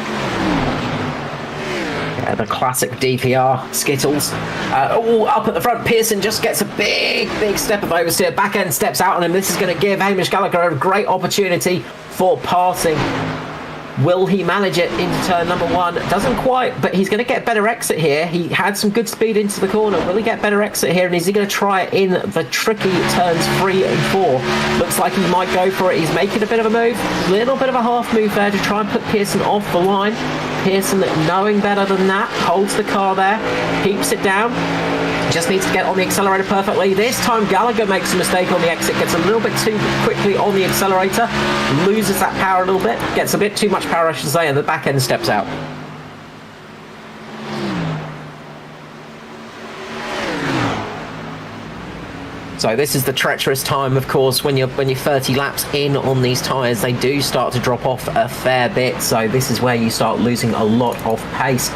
Yeah, the classic DPR Skittles. Up at the front, Pearson just gets a big step of oversteer. Back end steps out on him. This is going to give Hamish Gallagher a great opportunity for passing. Will he manage it into turn number 1? Doesn't quite, but he's going to get better exit here. He had some good speed into the corner. Will he get better exit here? And is he going to try it in the tricky turns 3 and 4? Looks like he might go for it. He's making a bit of a move. Little bit of a half move there to try and put Pearson off the line. Pearson, knowing better than that, holds the car there, keeps it down. Just needs to get on the accelerator perfectly. This time Gallagher makes a mistake on the exit, gets a little bit too quickly on the accelerator, loses that power a little bit, gets a bit too much power, I should say, and the back end steps out. So this is the treacherous time, of course, when you're 30 laps in on these tyres, they do start to drop off a fair bit. So this is where you start losing a lot of pace.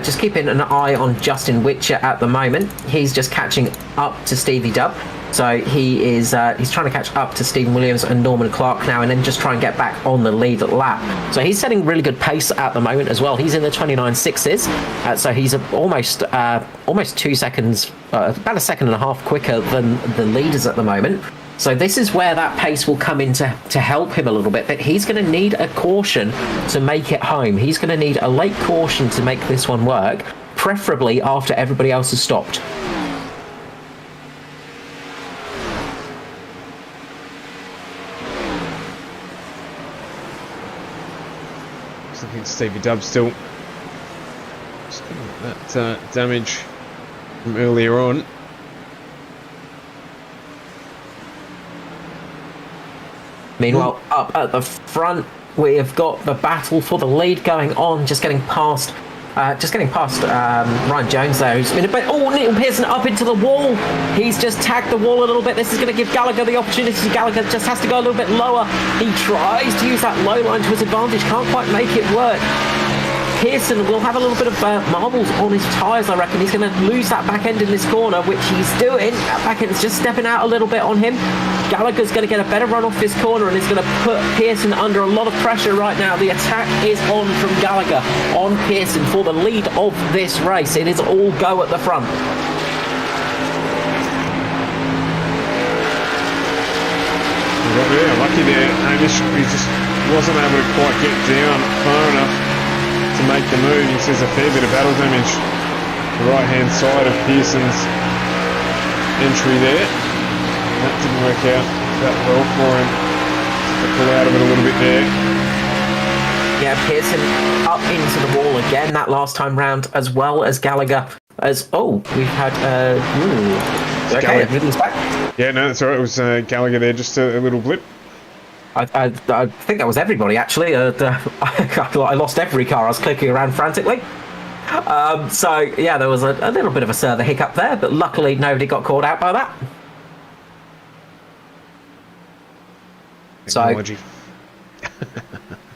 Just keeping an eye on Justin Witcher at the moment. He's just catching up to Stevie Dubb. So he is he's trying to catch up to Stephen Williams and Norman Clark now, and then just try and get back on the lead lap. So he's setting really good pace at the moment as well. He's in the 29.6s, so he's almost 2 seconds, about a second and a half quicker than the leaders at the moment. So this is where that pace will come in to help him a little bit, but he's going to need a caution to make it home. He's going to need a late caution to make this one work, preferably after everybody else has stopped. I think Stevie Dubb still that damage from earlier on. Meanwhile, up at the front, we have got the battle for the lead going on. Just getting past Ryan Jones there, who's been a bit. Oh, Neil Pearson up into the wall. He's just tagged the wall a little bit. This is going to give Gallagher the opportunity. Gallagher just has to go a little bit lower. He tries to use that low line to his advantage. Can't quite make it work. Pearson will have a little bit of marbles on his tyres, I reckon. He's going to lose that back end in this corner, which he's doing. That back end is just stepping out a little bit on him. Gallagher's going to get a better run off this corner and is going to put Pearson under a lot of pressure right now. The attack is on from Gallagher on Pearson for the lead of this race. It is all go at the front. Yeah, lucky there. Hamish, he just wasn't able to quite get down far enough to make the move. He says a fair bit of battle damage the right hand side of Pearson's entry there. That didn't work out that well for him. To pull out of it a little bit there. Yeah, Pearson up into the wall again that last time round, as well as Gallagher. We've had okay, Ridley's back. Yeah, no, that's all right. It was Gallagher there, just a little blip. I think that was everybody, actually. I lost every car. I was clicking around frantically. So, yeah, there was a little bit of a hiccup there, but luckily nobody got caught out by that. Technology.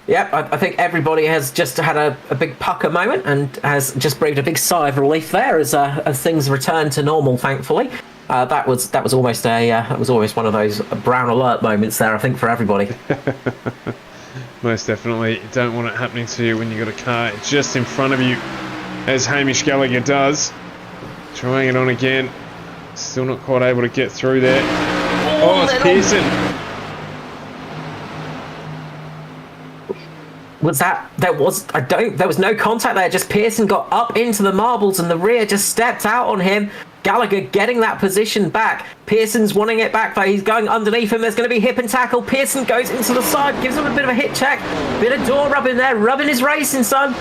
Yeah, I think everybody has just had a big pucker moment and has just breathed a big sigh of relief there as things return to normal, thankfully. That was almost one of those brown alert moments there, I think, for everybody. Most definitely. You don't want it happening to you when you've got a car just in front of you, as Hamish Gallagher does. Trying it on again. Still not quite able to get through there. Oh, it's Pearson. There was no contact there. Just Pearson got up into the marbles and the rear just stepped out on him. Gallagher getting that position back. Pearson's wanting it back though. He's going underneath him. There's going to be hip and tackle. Pearson goes into the side, gives him a bit of a hit check. Bit of door rubbing there, rubbing his racing son.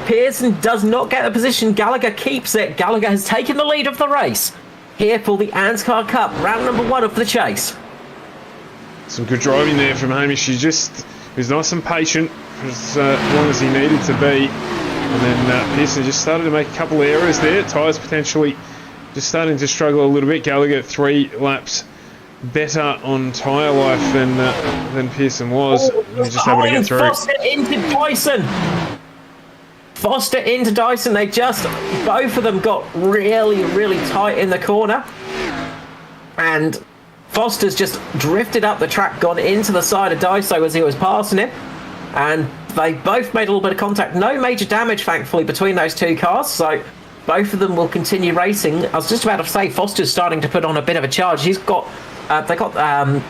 Pearson does not get the position. Gallagher keeps it. Gallagher has taken the lead of the race here for the ANZCAR Cup, round number 1 of the chase. Some good driving there from Hamish. He was nice and patient for as long as he needed to be. And then Pearson just started to make a couple of errors there. Tyres potentially just starting to struggle a little bit. Gallagher 3 laps better on tyre life than Pearson was. He's just able to get through. Foster into Dyson. Foster into Dyson. Both of them got really, really tight in the corner. And Foster's just drifted up the track, gone into the side of Dyson as he was passing him. And they both made a little bit of contact. No major damage, thankfully, between those two cars. So both of them will continue racing. I was just about to say Foster's starting to put on a bit of a charge. They got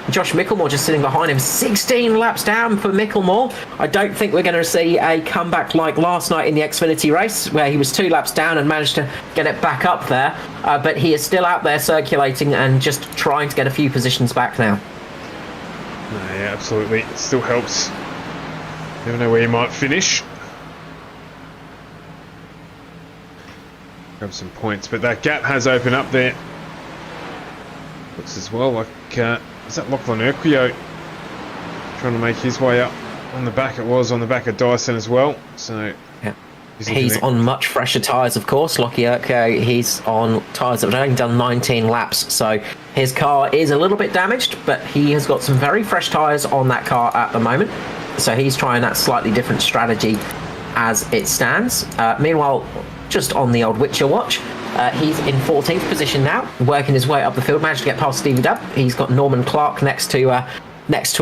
Josh Micklemore just sitting behind him. 16 laps down for Micklemore. I don't think we're going to see a comeback like last night in the Xfinity race, where he was 2 laps down and managed to get it back up there. But he is still out there circulating and just trying to get a few positions back now. Yeah, absolutely. It still helps. Never know where he might finish. Grab some points, but that gap has opened up there. Looks as well like, is that Lachlan Urquio trying to make his way up on the back? It was on the back of Dyson as well. So yeah. He's on much fresher tyres, of course. Lachlan Urquio, he's on tyres that have only done 19 laps. So his car is a little bit damaged, but he has got some very fresh tyres on that car at the moment. So he's trying that slightly different strategy as it stands. Meanwhile, just on the old Witcher watch. He's in 14th position now, working his way up the field, managed to get past Stevie Dubb. He's got Norman Clark next to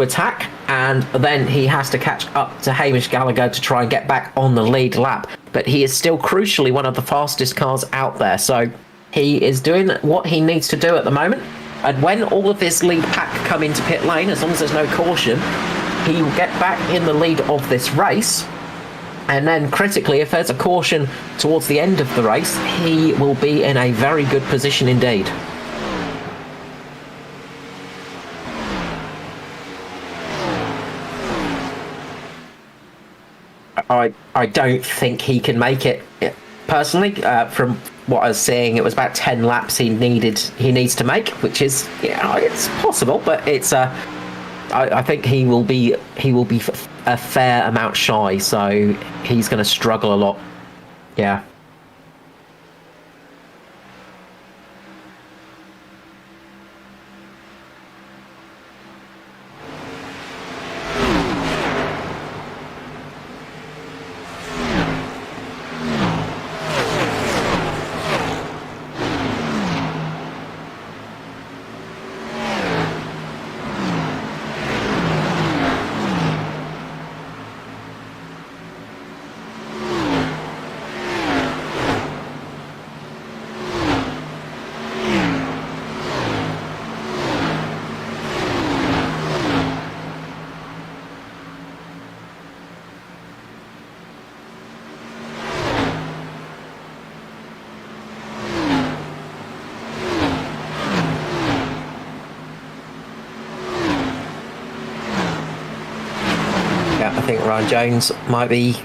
attack, and then he has to catch up to Hamish Gallagher to try and get back on the lead lap. But he is still crucially one of the fastest cars out there, so he is doing what he needs to do at the moment. And when all of this lead pack come into pit lane, as long as there's no caution, he will get back in the lead of this race. And then critically, if there's a caution towards the end of the race, he will be in a very good position indeed. I don't think he can make it personally. From what I was seeing, it was about 10 laps he needs to make, which is, it's possible, but it's I think he will be a fair amount shy, so he's going to struggle a lot. Yeah. I think Ryan Jones might be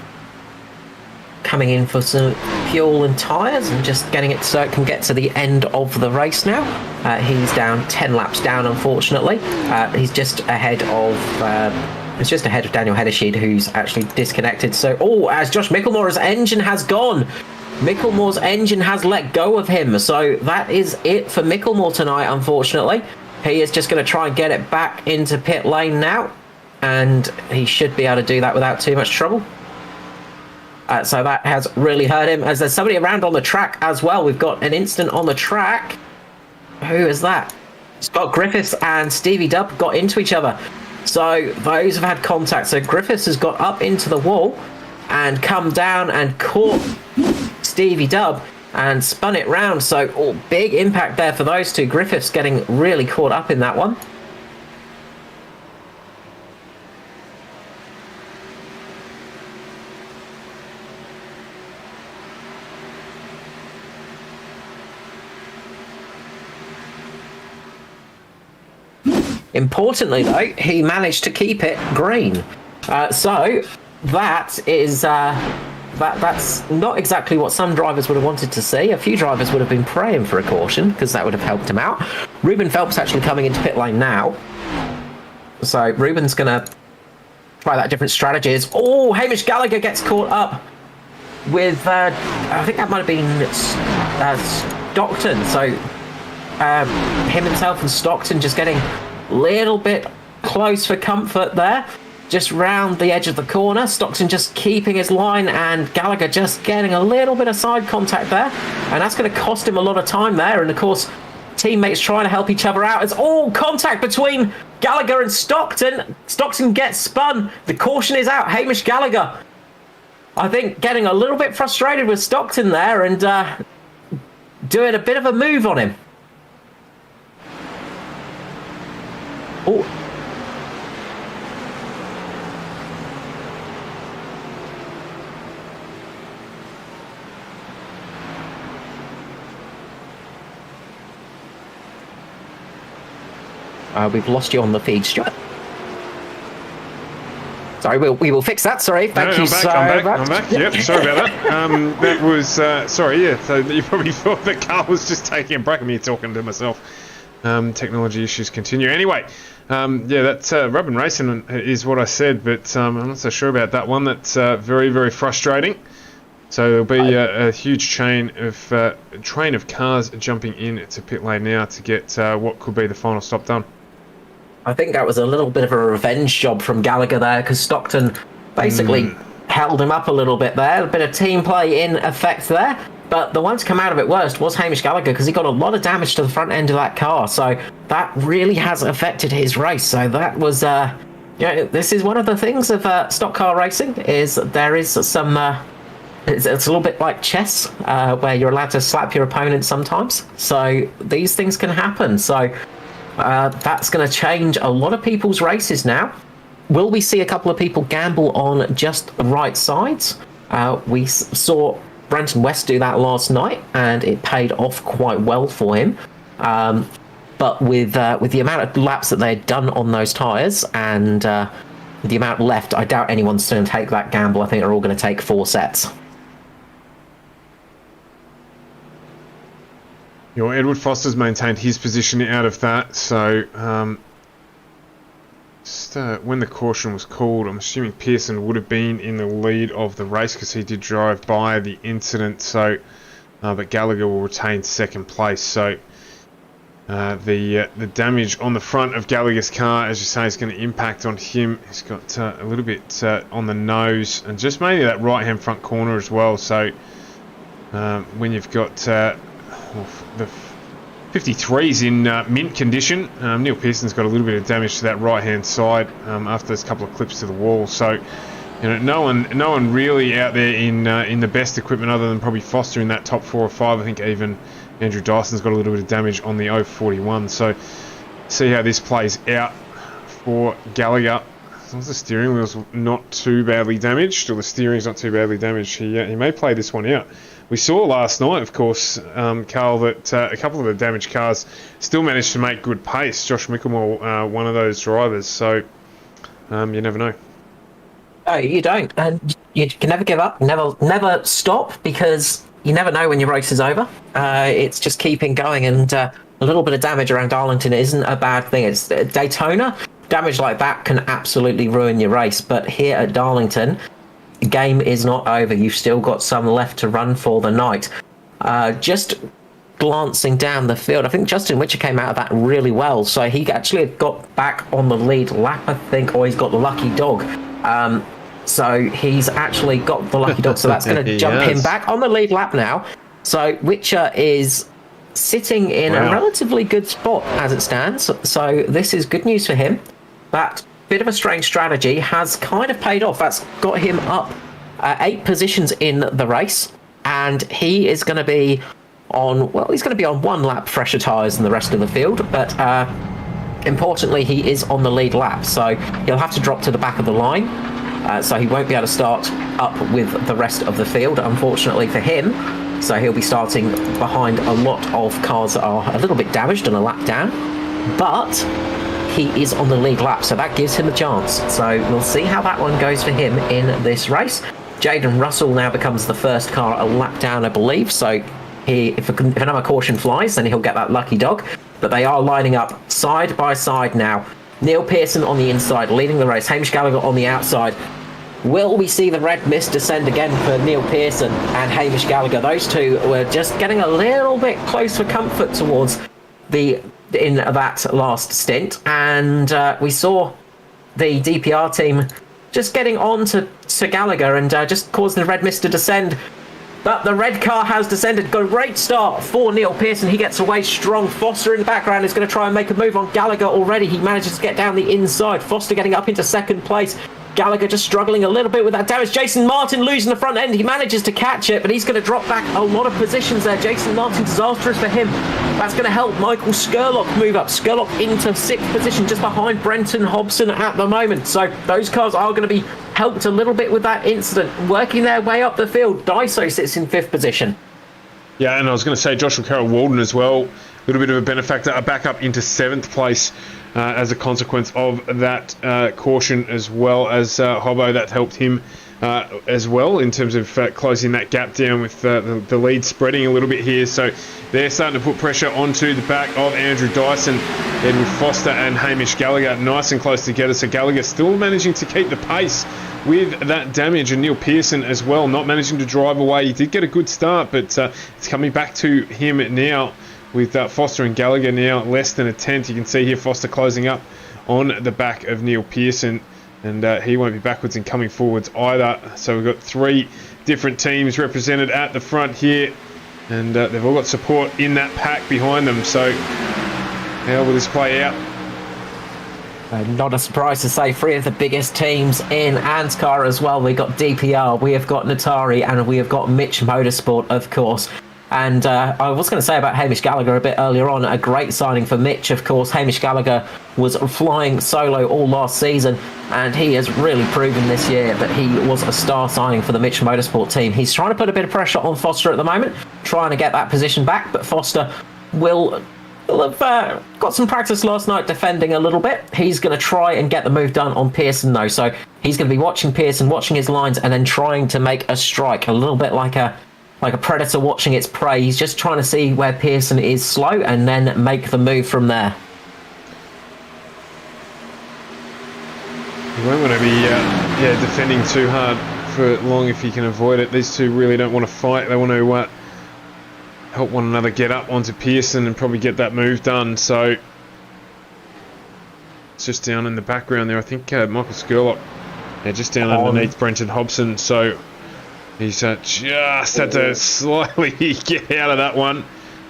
coming in for some fuel and tyres and just getting it so it can get to the end of the race now. He's down 10 laps down, unfortunately. He's just ahead of Daniel Heddersheed, who's actually disconnected. So, as Josh Micklemore's engine has gone. Micklemore's engine has let go of him. So that is it for Micklemore tonight, unfortunately. He is just going to try and get it back into pit lane now. And he should be able to do that without too much trouble. So that has really hurt him. As there's somebody around on the track as well. We've got an incident on the track. Who is that? Scott Griffiths and Stevie Dubb got into each other. So those have had contact. So Griffiths has got up into the wall and come down and caught Stevie Dubb and spun it round. So big impact there for those two. Griffiths getting really caught up in that one. Importantly, though, he managed to keep it green. So that is that's not exactly what some drivers would have wanted to see. A few drivers would have been praying for a caution because that would have helped him out. Ruben Phelps actually coming into pit lane now. So Ruben's going to try that different strategies. Hamish Gallagher gets caught up with, I think that might have been Stockton. So him himself and Stockton just getting little bit close for comfort there, just round the edge of the corner. Stockton just keeping his line and Gallagher just getting a little bit of side contact there, and that's going to cost him a lot of time there. And of course teammates trying to help each other out. It's all contact between Gallagher and Stockton. Stockton gets spun, the caution is out. Hamish Gallagher, I think, getting a little bit frustrated with Stockton there and doing a bit of a move on him. We've lost you on the feed, Stuart. Sorry, we will fix that. Sorry, thank you so much. I'm back. Yep, sorry about that. That was sorry. Yeah, so you probably thought the car was just taking a break of me talking to myself. Technology issues continue. Anyway, yeah, that's Robin Racing is what I said, but I'm not so sure about that one. That's very, very frustrating. So there'll be a huge train of cars jumping in to pit lane now to get what could be the final stop done. I think that was a little bit of a revenge job from Gallagher there, because Stockton basically held him up a little bit there. A bit of team play in effect there. But the one to come out of it worst was Hamish Gallagher, because he got a lot of damage to the front end of that car. So that really has affected his race. So that was, this is one of the things of stock car racing, is there is some... It's a little bit like chess, where you're allowed to slap your opponent sometimes. So these things can happen. So that's going to change a lot of people's races now. Will we see a couple of people gamble on just the right sides? We saw Brenton West do that last night, and it paid off quite well for him. But with the amount of laps that they'd done on those tyres and the amount left, I doubt anyone's going to take that gamble. I think they're all going to take 4 sets. Edward Foster's maintained his position out of that, so when the caution was called, I'm assuming Pearson would have been in the lead of the race because he did drive by the incident, so but Gallagher will retain second place. So the damage on the front of Gallagher's car, as you say, is going to impact on him. He's got a little bit on the nose and just mainly that right hand front corner as well. So when you've got the 53's in mint condition, Neil Pearson's got a little bit of damage to that right hand side after those couple of clips to the wall. So no one really out there in the best equipment other than probably Foster in that top 4 or 5. I think even Andrew Dyson's got a little bit of damage on the 041. So see how this plays out for Gallagher. As long as the steering wheel's not too badly damaged, or the steering's not too badly damaged, he may play this one out. We saw last night, of course, Carl, that a couple of the damaged cars still managed to make good pace. Josh Mickelmore, one of those drivers, so you never know. No, you don't, and you can never give up, never stop, because you never know when your race is over. It's just keeping going, and a little bit of damage around Darlington isn't a bad thing. It's Daytona, damage like that can absolutely ruin your race, but here at Darlington, the game is not over. You've still got some left to run for the night. Just glancing down the field, I think Justin Witcher came out of that really well. So he actually got back on the lead lap, I think, or he's got the lucky dog. So he's actually got the lucky dog. So that's going to jump him back on the lead lap now. So Witcher is sitting in a relatively good spot as it stands. So this is good news for him. That bit of a strange strategy has kind of paid off. That's got him up 8 positions in the race, and he is going to be on, well, he's going to be on 1 lap fresher tyres than the rest of the field, but importantly, he is on the lead lap, so he'll have to drop to the back of the line, so he won't be able to start up with the rest of the field, unfortunately for him. So he'll be starting behind a lot of cars that are a little bit damaged and a lap down, but he is on the lead lap, so that gives him a chance. So we'll see how that one goes for him in this race. Jaden Russell now becomes the first car a lap down, I believe, so if another caution flies, then he'll get that lucky dog. But they are lining up side by side now. Neil Pearson on the inside, leading the race. Hamish Gallagher on the outside. Will we see the red mist descend again for Neil Pearson and Hamish Gallagher? Those two were just getting a little bit close for comfort towards in that last stint, and we saw the DPR team just getting on to Gallagher and just causing the red mist to descend. But the red car has descended. Great start for Neil Pearson. He gets away strong. Foster in the background is going to try and make a move on Gallagher already. He manages to get down the inside. Foster getting up into second place. Gallagher just struggling a little bit with that damage. Jason Martin losing the front end. He manages to catch it, but he's going to drop back a lot of positions there. Jason Martin, disastrous for him. That's going to help Michael Skurlock move up. Skurlock into 6th position, just behind Brenton Hobson at the moment. So those cars are going to be helped a little bit with that incident, working their way up the field. Daiso sits in 5th position. Yeah, and I was going to say Joshua Carroll Walden as well. A little bit of a benefactor, back up into 7th place. As a consequence of that caution, as well as Hobbo, that helped him as well in terms of closing that gap down with the lead spreading a little bit here. So they're starting to put pressure onto the back of Andrew Dyson, Edward Foster and Hamish Gallagher nice and close together. So Gallagher still managing to keep the pace with that damage, and Neil Pearson as well not managing to drive away. He did get a good start, but it's coming back to him now. With Foster and Gallagher now less than a tenth. You can see here Foster closing up on the back of Neil Pearson, and he won't be backwards and coming forwards either. So we've got 3 different teams represented at the front here. And they've all got support in that pack behind them. So how will this play out? Not a surprise to say, three of the biggest teams in ANZCAR as well. We got DPR, we have got Natari, and we have got Mitch Motorsport, of course. And I was going to say about Hamish Gallagher a bit earlier on, a great signing for Mitch, of course. Hamish Gallagher was flying solo all last season, and he has really proven this year that he was a star signing for the Mitch Motorsport team. He's trying to put a bit of pressure on Foster at the moment, trying to get that position back, but Foster will have got some practice last night defending a little bit. He's going to try and get the move done on Pearson, though. So he's going to be watching Pearson, watching his lines, and then trying to make a strike, a little bit like a predator watching its prey. He's just trying to see where Pearson is slow and then make the move from there. You won't want to be defending too hard for long if you can avoid it. These two really don't want to fight. They want to help one another get up onto Pearson and probably get that move done. So it's just down in the background there. I think Michael Skurlock, just down underneath Brenton Hobson. So he's just had to slightly get out of that one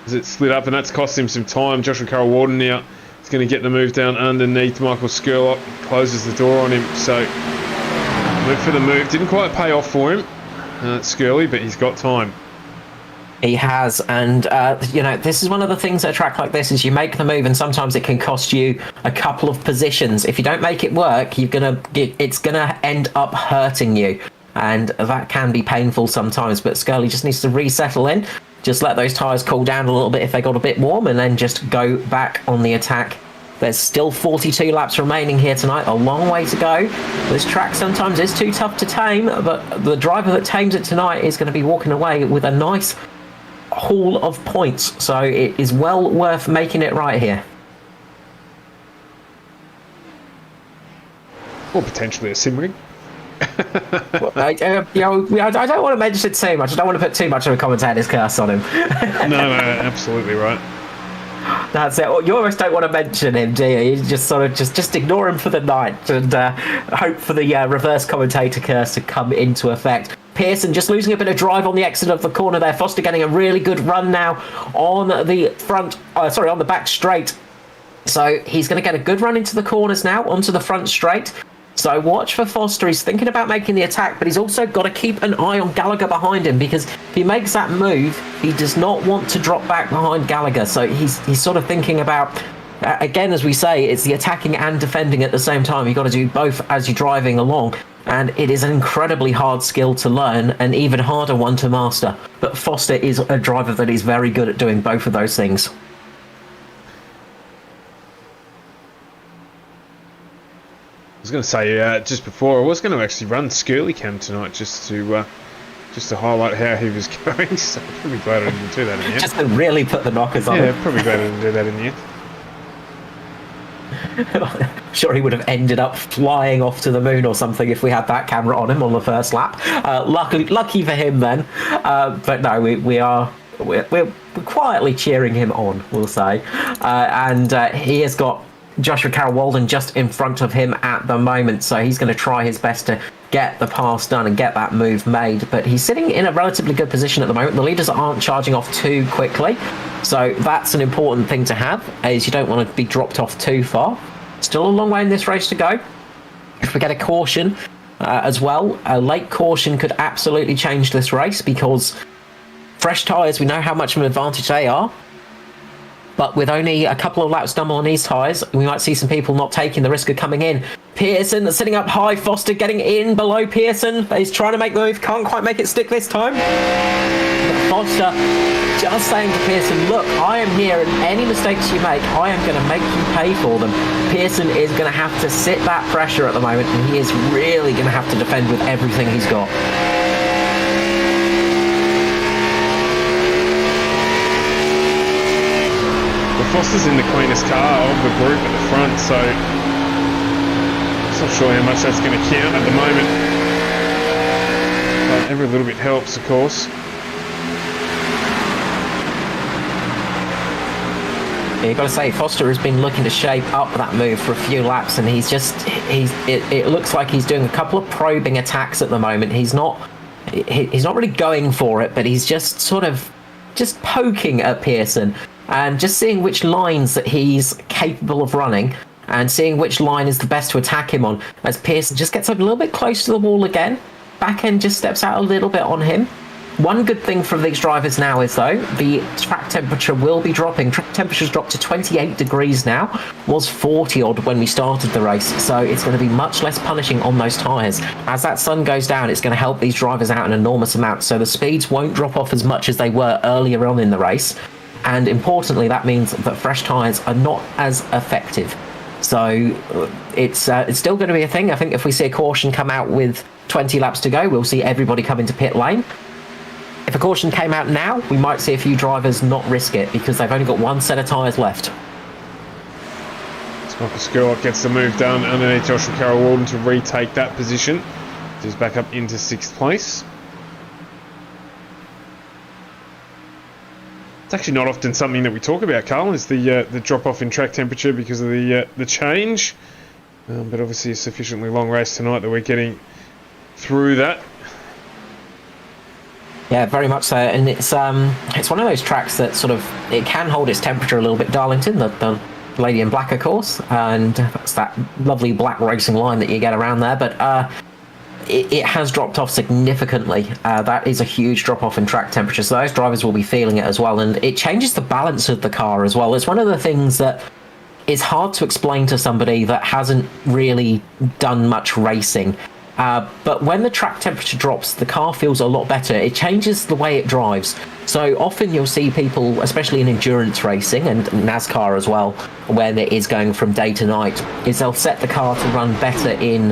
as it slid up, and that's cost him some time. Joshua Carroll-Walden now is going to get the move down underneath Michael Skurlock. Closes the door on him. So look for the move. Didn't quite pay off for him, Skurley, but he's got time. He has, and this is one of the things at a track like this is you make the move, and sometimes it can cost you a couple of positions. If you don't make it work, it's gonna end up hurting you, and that can be painful sometimes. But Scully just needs to resettle in, just let those tyres cool down a little bit if they got a bit warm, and then just go back on the attack. There's still 42 laps remaining here tonight, a long way to go. This track sometimes is too tough to tame, but the driver that tames it tonight is going to be walking away with a nice haul of points, so it is well worth making it right here. Or potentially a sim rig. I don't want to mention it too much. I don't want to put too much of a commentator's curse on him. No, absolutely right. That's it. You almost don't want to mention him, do you? You just sort of just ignore him for the night and hope for the reverse commentator curse to come into effect. Pearson just losing a bit of drive on the exit of the corner there. Foster getting a really good run now on the on the back straight. So he's going to get a good run into the corners now, onto the front straight. So watch for Foster. He's thinking about making the attack, but he's also got to keep an eye on Gallagher behind him, because if he makes that move, he does not want to drop back behind Gallagher. So he's sort of thinking about, again, as we say, it's the attacking and defending at the same time. You've got to do both as you're driving along. And it is an incredibly hard skill to learn, and even harder one to master. But Foster is a driver that is very good at doing both of those things. I was going to say just before, I was going to actually run Skurley Cam tonight just to highlight how he was going. So I'm probably glad I didn't do that in the end. Just to really put the knockers on him. Yeah, probably glad I didn't do that in the end. I'm sure he would have ended up flying off to the moon or something if we had that camera on him on the first lap. Lucky for him then. But no, we're quietly cheering him on, we'll say. And he has got Joshua Carroll-Walden just in front of him at the moment, so he's going to try his best to get the pass done and get that move made. But he's sitting in a relatively good position at the moment. The leaders aren't charging off too quickly, so that's an important thing to have, as you don't want to be dropped off too far. Still a long way in this race to go. If we get a caution as well, a late caution could absolutely change this race, because fresh tyres, we know how much of an advantage they are. But with only a couple of laps done on these tyres, we might see some people not taking the risk of coming in. Pearson sitting up high, Foster getting in below Pearson. He's trying to make the move, can't quite make it stick this time. But Foster just saying to Pearson, look, I am here, and any mistakes you make, I am going to make you pay for them. Pearson is going to have to sit that pressure at the moment, and he is really going to have to defend with everything he's got. Foster's in the cleanest car of the group at the front, so I'm not sure how much that's going to count at the moment. But every little bit helps, of course. Yeah, you've got to say, Foster has been looking to shape up that move for a few laps, and it looks like he's doing a couple of probing attacks at the moment. He's not really going for it, but he's just sort of just poking at Pearson and just seeing which lines that he's capable of running and seeing which line is the best to attack him on, as Pearson just gets up a little bit close to the wall again. Back end just steps out a little bit on him. One good thing for these drivers now is, though, the track temperature will be dropping. Track temperature's dropped to 28 degrees now. Was 40 odd when we started the race, so it's going to be much less punishing on those tyres. As that sun goes down, it's going to help these drivers out an enormous amount, so the speeds won't drop off as much as they were earlier on in the race. And importantly, that means that fresh tyres are not as effective. So it's still going to be a thing. I think if we see a caution come out with 20 laps to go, we'll see everybody come into pit lane. If a caution came out now, we might see a few drivers not risk it because they've only got one set of tyres left. Michael Skurlock gets the move done underneath Joshua Carroll-Walden to retake that position. He's back up into 6th place. It's actually not often something that we talk about, Carl, is the drop-off in track temperature because of the change. But obviously a sufficiently long race tonight that we're getting through that. Yeah, very much so, and it's one of those tracks that sort of, it can hold its temperature a little bit. Darlington, the lady in black, of course, and that's that lovely black racing line that you get around there, but it has dropped off significantly. That is a huge drop off in track temperature, so those drivers will be feeling it as well, and it changes the balance of the car as well. It's one of the things that is hard to explain to somebody that hasn't really done much racing. But when the track temperature drops, the car feels a lot better. It changes the way it drives. So often you'll see people, especially in endurance racing and NASCAR as well, when it is going from day to night, is they'll set the car to run better in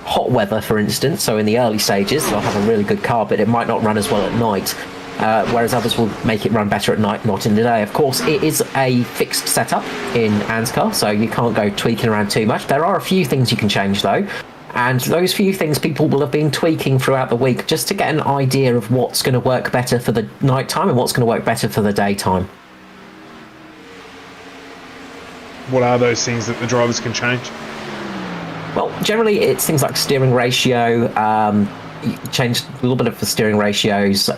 hot weather, for instance. So in the early stages, they'll have a really good car, but it might not run as well at night. Whereas others will make it run better at night, not in the day. Of course, it is a fixed setup in ANZCAR, so you can't go tweaking around too much. There are a few things you can change, though. And those few things people will have been tweaking throughout the week just to get an idea of what's going to work better for the nighttime and what's going to work better for the daytime. What are those things that the drivers can change? Well, generally it's things like steering ratio, you change a little bit of the steering ratios,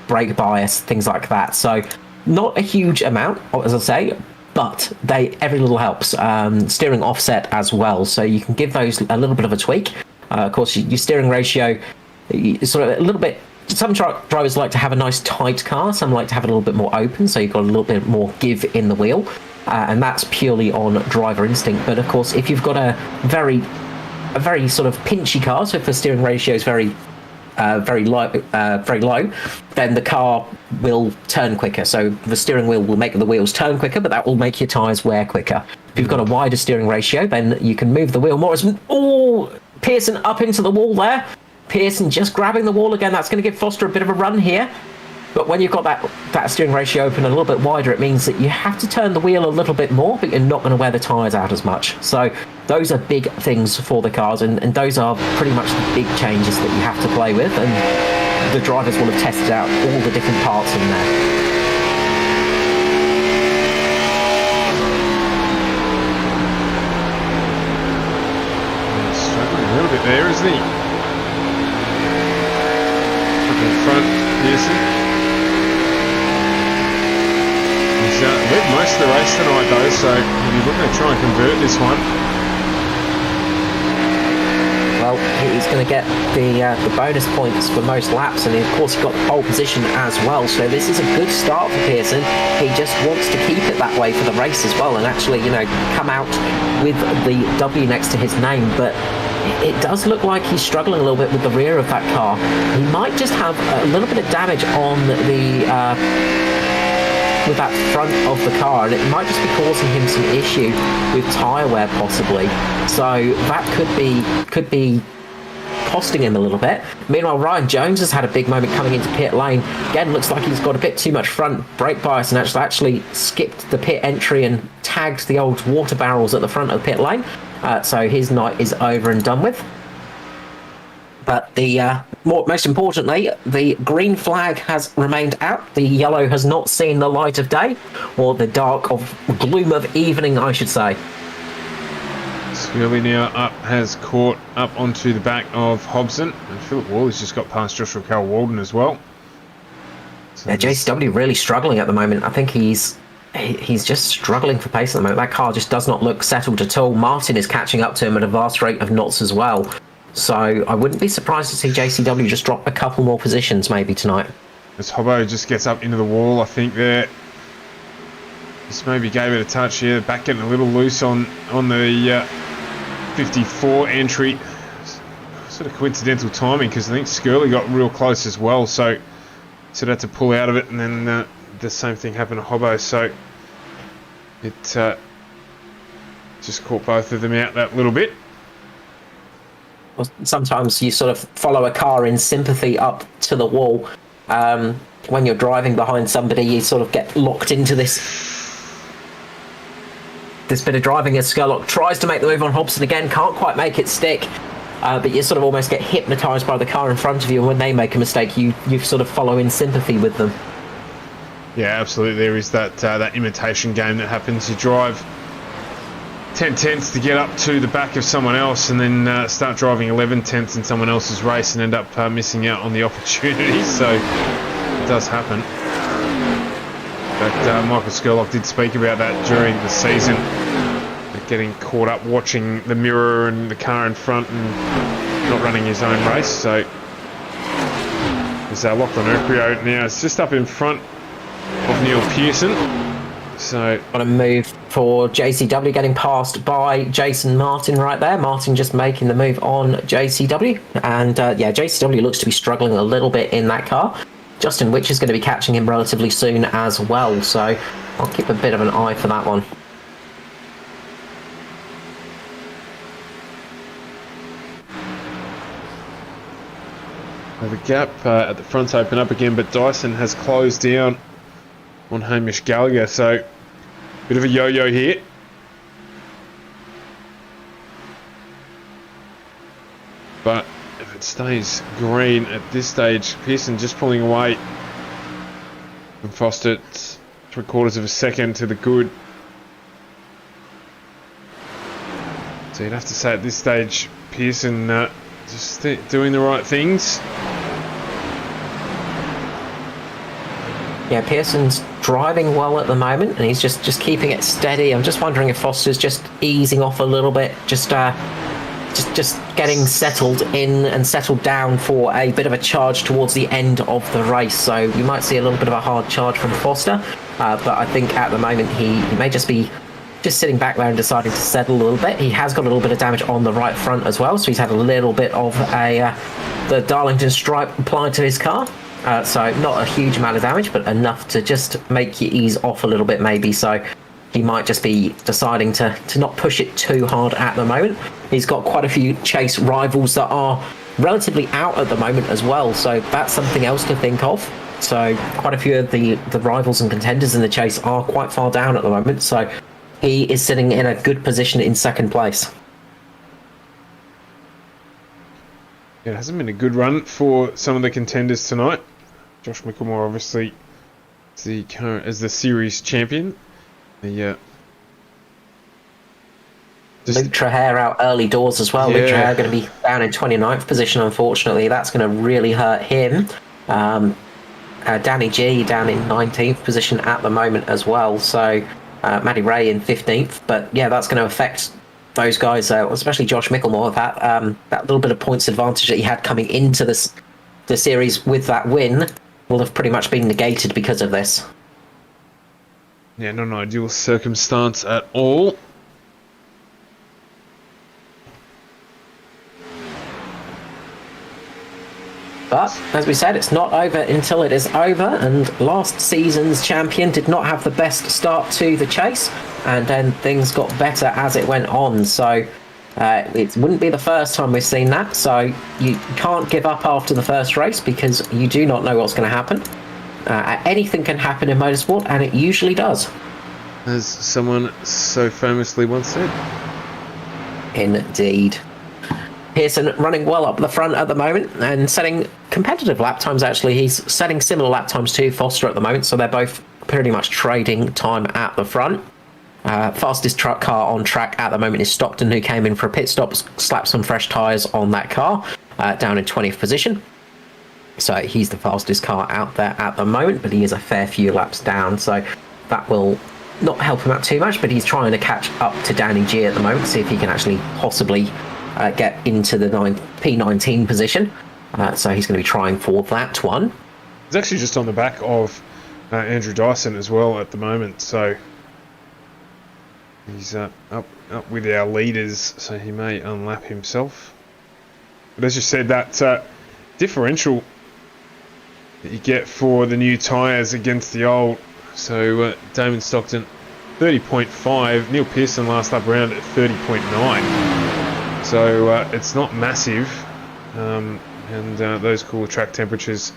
brake bias, things like that. So not a huge amount, as I say, but every little helps. Steering offset as well, so you can give those a little bit of a tweak. Of course, your steering ratio is sort of a little bit. Some drivers like to have a nice tight car. Some like to have it a little bit more open, so you've got a little bit more give in the wheel, and that's purely on driver instinct. But of course, if you've got a very sort of pinchy car, so if the steering ratio is very low, then the car will turn quicker. So the steering wheel will make the wheels turn quicker, but that will make your tyres wear quicker. If you've got a wider steering ratio, then you can move the wheel more. Oh, Pearson up into the wall there. Pearson just grabbing the wall again. That's going to give Foster a bit of a run here. But when you've got that steering ratio open a little bit wider, it means that you have to turn the wheel a little bit more, but you're not going to wear the tyres out as much. So those are big things for the cars, and those are pretty much the big changes that you have to play with, and the drivers will have tested out all the different parts in there. He's struggling a little bit there, isn't he? Up in front, Pearson. He's led most of the race tonight though, so he's looking to try and convert this one. Well, he's going to get the bonus points for most laps, and of course he's got the pole position as well, so this is a good start for Pearson. He just wants to keep it that way for the race as well, and actually, come out with the W next to his name, but it does look like he's struggling a little bit with the rear of that car. He might just have a little bit of damage on with that front of the car, and it might just be causing him some issue with tyre wear possibly. So that could be costing him a little bit. Meanwhile, Ryan Jones has had a big moment coming into pit lane. Again, looks like he's got a bit too much front brake bias and actually skipped the pit entry and tagged the old water barrels at the front of the pit lane. So his night is over and done with. But most importantly, the green flag has remained out. The yellow has not seen the light of day, or the gloom of evening, I should say. Scully now has caught up onto the back of Hobson, and Philip Wall has just got past Joshua Carroll-Walden as well. So Yeah, JCW really struggling at the moment. I think he's just struggling for pace at the moment. That car just does not look settled at all. Martin is catching up to him at a vast rate of knots as well. So I wouldn't be surprised to see JCW just drop a couple more positions maybe tonight. As Hobbo just gets up into the wall, I think there. Just maybe gave it a touch here. Back getting a little loose on the 54 entry. Sort of coincidental timing because I think Skirley got real close as well. So sort of had to pull out of it, and then the same thing happened to Hobbo. So it just caught both of them out that little bit. Well, sometimes you sort of follow a car in sympathy up to the wall. When you're driving behind somebody, you sort of get locked into this bit of driving as Skurlock tries to make the move on Hobson again, can't quite make it stick. But you sort of almost get hypnotised by the car in front of you, and when they make a mistake, you sort of follow in sympathy with them. Yeah, absolutely. There is that imitation game that happens. You drive 10 tenths to get up to the back of someone else, and then start driving 11 tenths in someone else's race and end up missing out on the opportunity. So it does happen. But Michael Skurlock did speak about that during the season, getting caught up watching the mirror and the car in front and not running his own race. So there's Lachlan Urquio now. It's just up in front of Neil Pearson. So on a move for JCW, getting passed by Jason Martin right there. Martin just making the move on JCW, and yeah, JCW looks to be struggling a little bit in that car. Justin Witch is going to be catching him relatively soon as well, so I'll keep a bit of an eye for that one. the gap at the front's open up again, but Dyson has closed down on Hamish Gallagher, so bit of a yo-yo here. But if it stays green at this stage, Pearson just pulling away from Foster. It's 3/4 of a second to the good. So you'd have to say at this stage, Pearson just doing the right things. Yeah, Pearson's driving well at the moment, and he's just keeping it steady. I'm just wondering if Foster's just easing off a little bit, just getting settled in and settled down for a bit of a charge towards the end of the race. So we might see a little bit of a hard charge from Foster, but I think at the moment he may just be sitting back there and deciding to settle a little bit. He has got a little bit of damage on the right front as well, so he's had a little bit of the Darlington stripe applied to his car. So not a huge amount of damage, but enough to just make you ease off a little bit maybe. So he might just be deciding to not push it too hard at the moment. He's got quite a few chase rivals that are relatively out at the moment as well, so that's something else to think of. So quite a few of the rivals and contenders in the chase are quite far down at the moment, so he is sitting in a good position in second place. Yeah, it hasn't been a good run for some of the contenders tonight. Josh Micklemore obviously as the series champion. Luke Trahair out early doors as well. Yeah. Luke Trahair going to be down in 29th position, unfortunately. That's going to really hurt him. Danny G down in 19th position at the moment as well. So Maddie Ray in 15th. But yeah, that's going to affect those guys, especially Josh Micklemore. That little bit of points advantage that he had coming into the series with that win will have pretty much been negated because of this. Yeah, not an ideal circumstance at all. But, as we said, it's not over until it is over, and last season's champion did not have the best start to the chase, and then things got better as it went on, so it wouldn't be the first time we've seen that, so you can't give up after the first race because you do not know what's going to happen. Anything can happen in motorsport, and it usually does. As someone so famously once said. Indeed. Pearson running well up the front at the moment and setting competitive lap times, actually. He's setting similar lap times to Foster at the moment, so they're both pretty much trading time at the front. Fastest truck car on track at the moment is Stockton, who came in for a pit stop, slapped some fresh tyres on that car, down in 20th position. So he's the fastest car out there at the moment, but he is a fair few laps down, so that will not help him out too much, but he's trying to catch up to Danny G at the moment, see if he can actually possibly get into the P19 position. So he's going to be trying for that one. He's actually just on the back of Andrew Dyson as well at the moment, so he's up with our leaders, so he may unlap himself. But as you said, that differential that you get for the new tyres against the old, so Damon Stockton 30.5, Neil Pearson last lap round at 30.9, so it's not massive, and those cooler track temperatures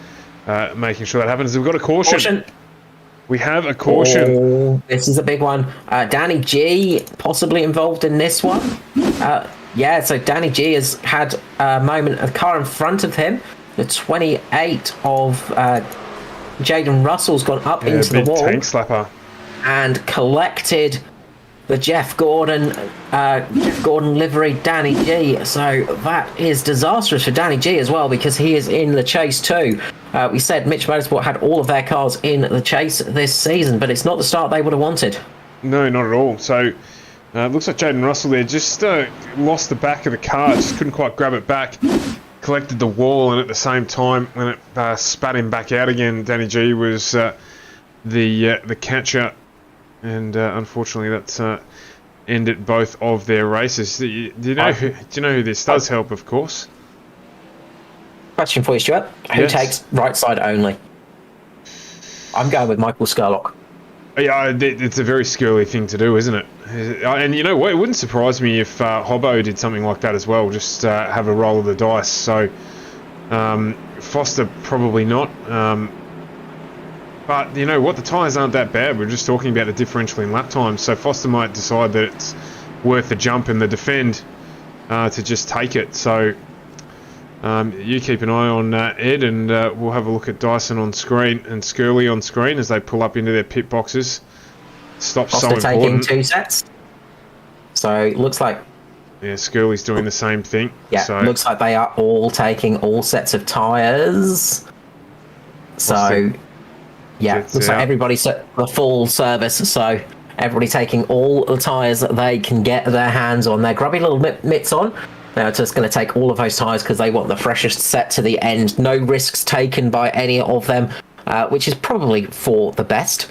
making sure that happens. We've got a caution. We have a caution. Oh, this is a big one. Danny G possibly involved in this one. Yeah, so Danny G has had a moment, a car in front of him. The 28 of Jaden Russell's gone up into the wall. Tank slapper. And collected the Jeff Gordon livery Danny G. So that is disastrous for Danny G as well, because he is in the chase too. We said Mitch Motorsport had all of their cars in the chase this season, but it's not the start they would have wanted. No, not at all. So it looks like Jaden Russell there just lost the back of the car, just couldn't quite grab it back, collected the wall, and at the same time when it spat him back out again, Danny G was the catcher, and unfortunately that's ended both of their races. Do you know who this does help, of course? Question for you, Stuart. Who takes right side only? I'm going with Michael Skurlock. Yeah, it's a very Skurly thing to do, isn't it? And you know what? It wouldn't surprise me if Hobbo did something like that as well. Just have a roll of the dice. So Foster probably not. But you know what? The tyres aren't that bad. We're just talking about the differential in lap time. So Foster might decide that it's worth the jump in the defend to just take it. So you keep an eye on Ed, and we'll have a look at Dyson on screen and Skurly on screen as they pull up into their pit boxes. Stop so important. Taking 2 sets. So it looks like... Yeah, Skurly's doing the same thing. Yeah, so looks like they are all taking all sets of tyres. So, yeah, looks like everybody's the full service. So everybody taking all the tyres that they can get their hands on. Their grubby little mitts on. They're just going to take all of those tyres because they want the freshest set to the end. No risks taken by any of them, which is probably for the best.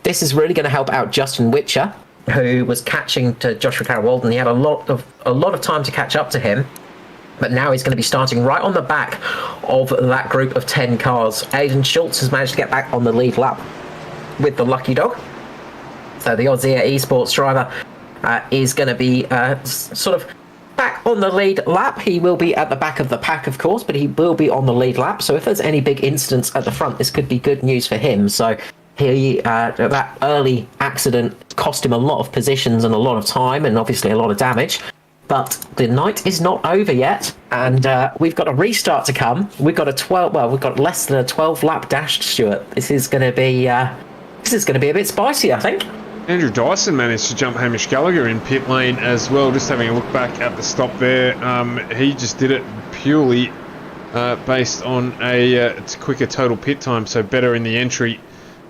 This is really going to help out Justin Witcher, who was catching to Joshua Carroll-Walden. He had a lot of time to catch up to him, but now he's going to be starting right on the back of that group of 10 cars. Aidan Schultz has managed to get back on the lead lap with the lucky dog. So the Auxia Esports driver is going to be sort of back on the lead lap. He will be at the back of the pack, of course, but he will be on the lead lap. So if there's any big incidents at the front, this could be good news for him. So that early accident cost him a lot of positions and a lot of time and obviously a lot of damage. But the night is not over yet, and we've got a restart to come. We've got we've got less than a 12 lap dash, Stuart. This is going to be a bit spicy, I think. Andrew Dyson managed to jump Hamish Gallagher in pit lane as well. Just having a look back at the stop there, he just did it purely based on a quicker total pit time, so better in the entry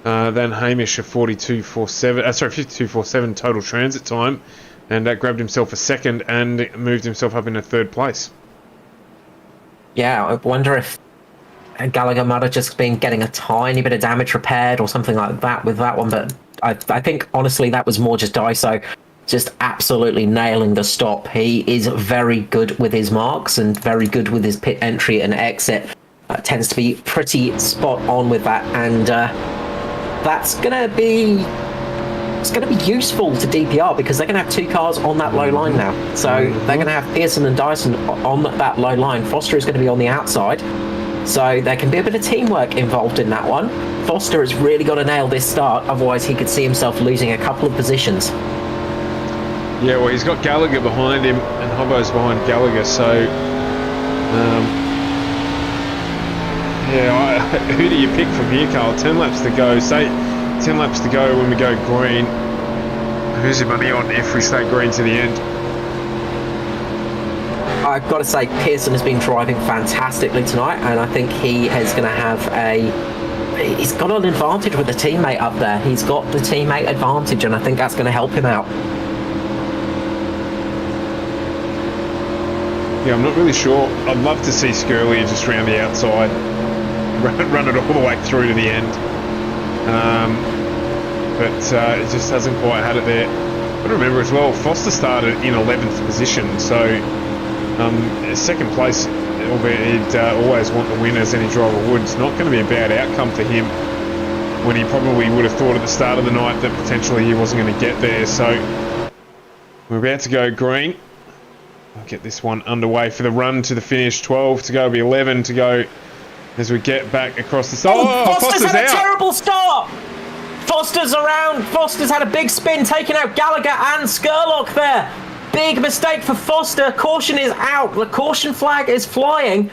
than Hamish, a 52.47 total transit time, and grabbed himself a second and moved himself up into 3rd place. Yeah, I wonder if Gallagher might have just been getting a tiny bit of damage repaired or something like that with that one, but I think honestly that was more just Daiso just absolutely nailing the stop. He is very good with his marks and very good with his pit entry and exit. Tends to be pretty spot on with that, and that's gonna be useful to DPR because they're gonna have 2 cars on that low line now. So they're gonna have Pearson and Dyson on that low line. Foster is going to be on the outside. So there can be a bit of teamwork involved in that one. Foster has really got to nail this start, otherwise he could see himself losing a couple of positions. Yeah, well, he's got Gallagher behind him and Hobbo's behind Gallagher, so who do you pick from here, Carl? 10 laps to go. Say 10 laps to go when we go green. Who's your money on if we stay green to the end? I've got to say, Pearson has been driving fantastically tonight, and I think he is going to have he's got an advantage with the teammate up there. He's got the teammate advantage, and I think that's going to help him out. Yeah, I'm not really sure. I'd love to see Skirley just round the outside, run it all the way through to the end. But it just hasn't quite had it there. But remember as well, Foster started in 11th position, so second place, albeit he'd always want the win as any driver would. It's not going to be a bad outcome for him when he probably would have thought at the start of the night that potentially he wasn't going to get there. So we're about to go green. I'll get this one underway for the run to the finish. 12 to go, it'll be 11 to go as we get back across the start. Oh, Foster's had a terrible start! Foster's around. Foster's had a big spin, taking out Gallagher and Skurlock there. Big mistake for Foster. Caution is out. The caution flag is flying.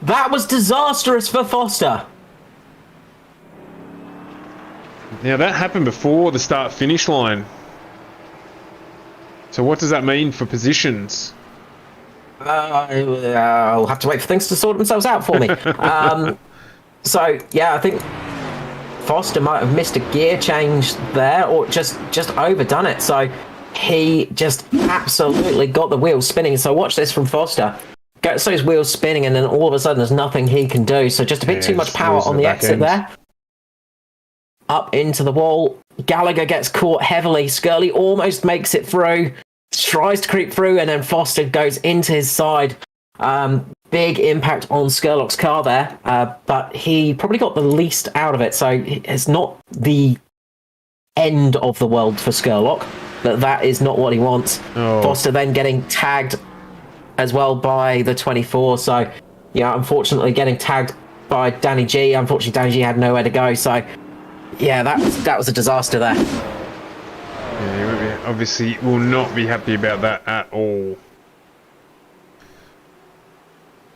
That was disastrous for Foster. Now that happened before the start-finish line. So what does that mean for positions? I'll have to wait for things to sort themselves out for me. So yeah, I think Foster might have missed a gear change there, or just overdone it. So he just absolutely got the wheels spinning. So watch this from Foster. Gets those wheels spinning, and then all of a sudden there's nothing he can do. So just a bit too much power on the exit there. Up into the wall. Gallagher gets caught heavily. Skirley almost makes it through. Tries to creep through, and then Foster goes into his side. Big impact on Skurlock's car there, but he probably got the least out of it. So it's not the end of the world for Skurlock. That is not what he wants. Oh. Foster then getting tagged as well by the 24. So yeah, unfortunately getting tagged by Danny G. Unfortunately, Danny G had nowhere to go. So yeah, that was a disaster there. Yeah, he obviously will not be happy about that at all.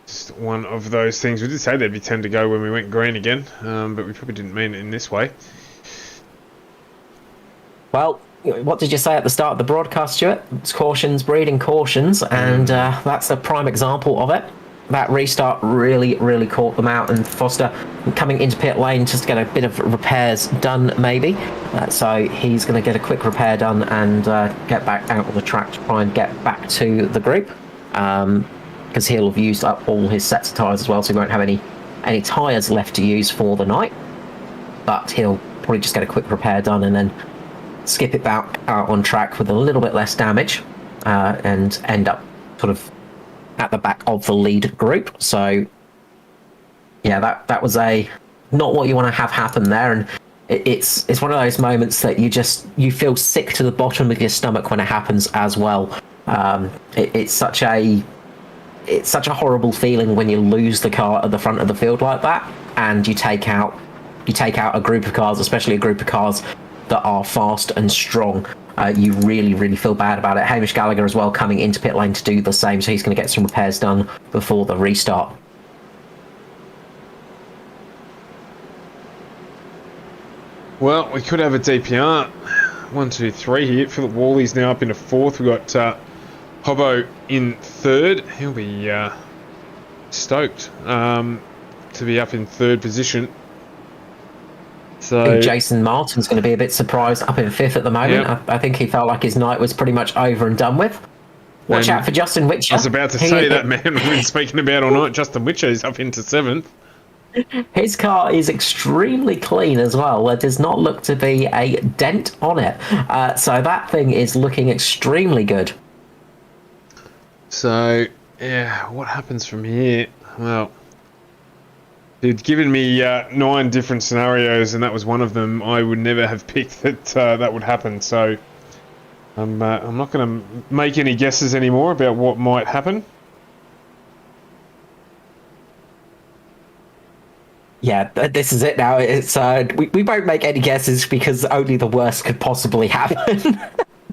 Just one of those things. We did say there'd be 10 to go when we went green again, but we probably didn't mean it in this way. Well, what did you say at the start of the broadcast, Stuart? It's cautions breeding cautions, and that's a prime example of it. That restart really, really caught them out, and Foster coming into pit lane just to get a bit of repairs done, maybe. So he's going to get a quick repair done and get back out on the track to try and get back to the group. Because he'll have used up all his sets of tyres as well, so he won't have any tyres left to use for the night. But he'll probably just get a quick repair done and then skip it back out on track with a little bit less damage and end up sort of at the back of the lead group. So yeah, that was not what you want to have happen there, and it's one of those moments that you feel sick to the bottom of your stomach when it happens as well. It's such a horrible feeling when you lose the car at the front of the field like that, and you take out a group of cars, especially a group of cars that are fast and strong. You really, really feel bad about it. Hamish Gallagher as well coming into pit lane to do the same, so he's going to get some repairs done before the restart. Well, we could have a DPR. 1, 2, 3 here. Philip Worley's now up into 4th. We've got Hobbo in 3rd. He'll be stoked to be up in 3rd position. So I think Jason Martin's going to be a bit surprised up in 5th at the moment. Yep. I think he felt like his night was pretty much over and done with. Watch out for Justin Witcher. I was about to say that man we've been speaking about all night. Justin Witcher is up into 7th. His car is extremely clean as well. There does not look to be a dent on it. So that thing is looking extremely good. So, yeah, what happens from here? Well, they'd given me 9 different scenarios, and that was one of them. I would never have picked that would happen. So I'm not going to make any guesses anymore about what might happen. Yeah, this is it now. It's we won't make any guesses because only the worst could possibly happen.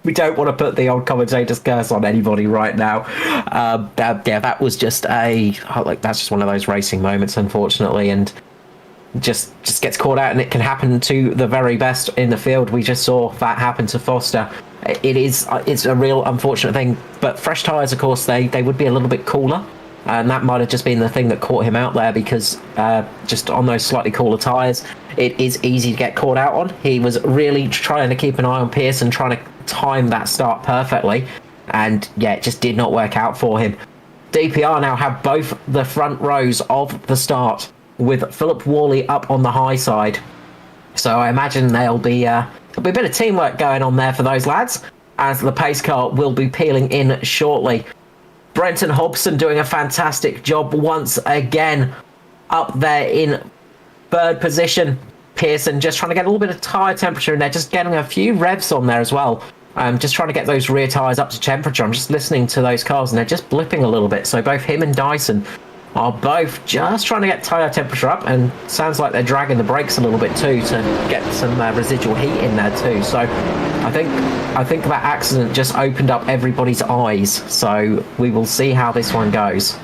We don't want to put the old commentator's curse on anybody right now. That was just that's just one of those racing moments, unfortunately. And just gets caught out, and it can happen to the very best in the field. We just saw that happen to Foster. It's a real unfortunate thing, but fresh tyres, of course, they would be a little bit cooler, and that might have just been the thing that caught him out there, because just on those slightly cooler tyres, it is easy to get caught out on. He was really trying to keep an eye on Pearson, trying to time that start perfectly, and yeah, it just did not work out for him. DPR now have both the front rows of the start, with Philip Worley up on the high side. So I imagine there'll be a bit of teamwork going on there for those lads, as the pace car will be peeling in shortly. Brenton Hobson doing a fantastic job once again, up there in third position. Pearson just trying to get a little bit of tyre temperature in there, just getting a few revs on there as well. Just trying to get those rear tyres up to temperature. I'm just listening to those cars, and they're just blipping a little bit. So both him and Dyson are both just trying to get tyre temperature up, and sounds like they're dragging the brakes a little bit too to get some residual heat in there too. So I think that accident just opened up everybody's eyes. So we will see how this one goes.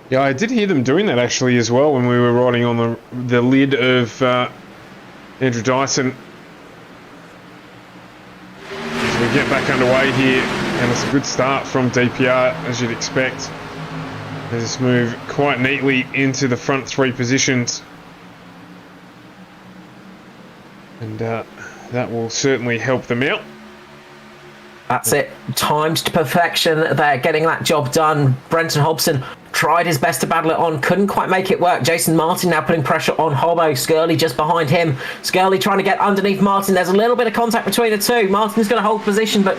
Yeah, I did hear them doing that actually as well when we were riding on the lid of Andrew Dyson. As we get back underway here, and it's a good start from DPR, as you'd expect. They just move quite neatly into the front three positions, and that will certainly help them out. That's it. Timed to perfection. They're getting that job done. Brenton Hobson tried his best to battle it on, couldn't quite make it work. Jason Martin now putting pressure on Hobbo. Scully just behind him. Scully trying to get underneath Martin. There's a little bit of contact between the two. Martin's going to hold position, but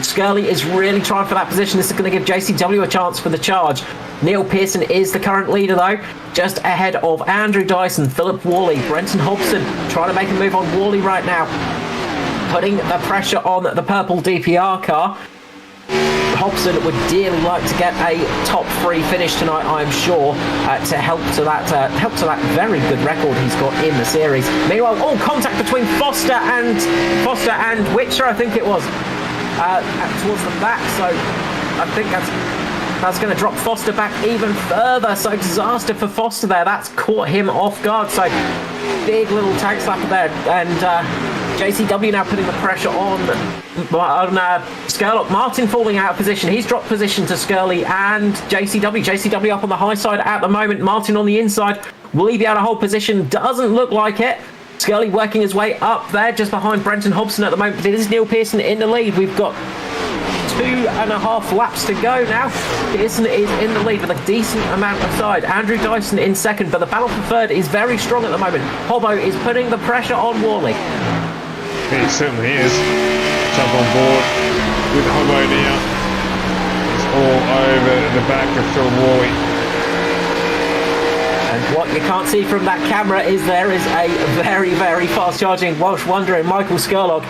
Scully is really trying for that position. This is going to give JCW a chance for the charge. Neil Pearson is the current leader, though, just ahead of Andrew Dyson, Philip Worley, Brenton Hobson trying to make a move on Worley right now, putting the pressure on the purple DPR car. Hobson would dearly like to get a top three finish tonight, I'm sure, to help to that very good record he's got in the series. Meanwhile, all contact between Foster and Witcher, I think it was, towards the back. So I think that's going to drop Foster back even further. So disaster for Foster there. That's caught him off guard. So big little tag slapper there, and JCW now putting the pressure on Skurlock. Martin falling out of position. He's dropped position to Skurley and JCW. JCW up on the high side at the moment. Martin on the inside. Will he be able to hold position? Doesn't look like it. Skurley working his way up there just behind Brenton Hobson at the moment. It is Neil Pearson in the lead. We've got 2.5 laps to go now. Pearson is in the lead with a decent amount of side. Andrew Dyson in second, but the battle for third is very strong at the moment. Hobbo is putting the pressure on Worley. He certainly is. Jump on board with Hobbo now. He's all over the back of Phil Worley. And what you can't see from that camera is there is a very, very fast charging Welsh Wonder in Michael Skurlock.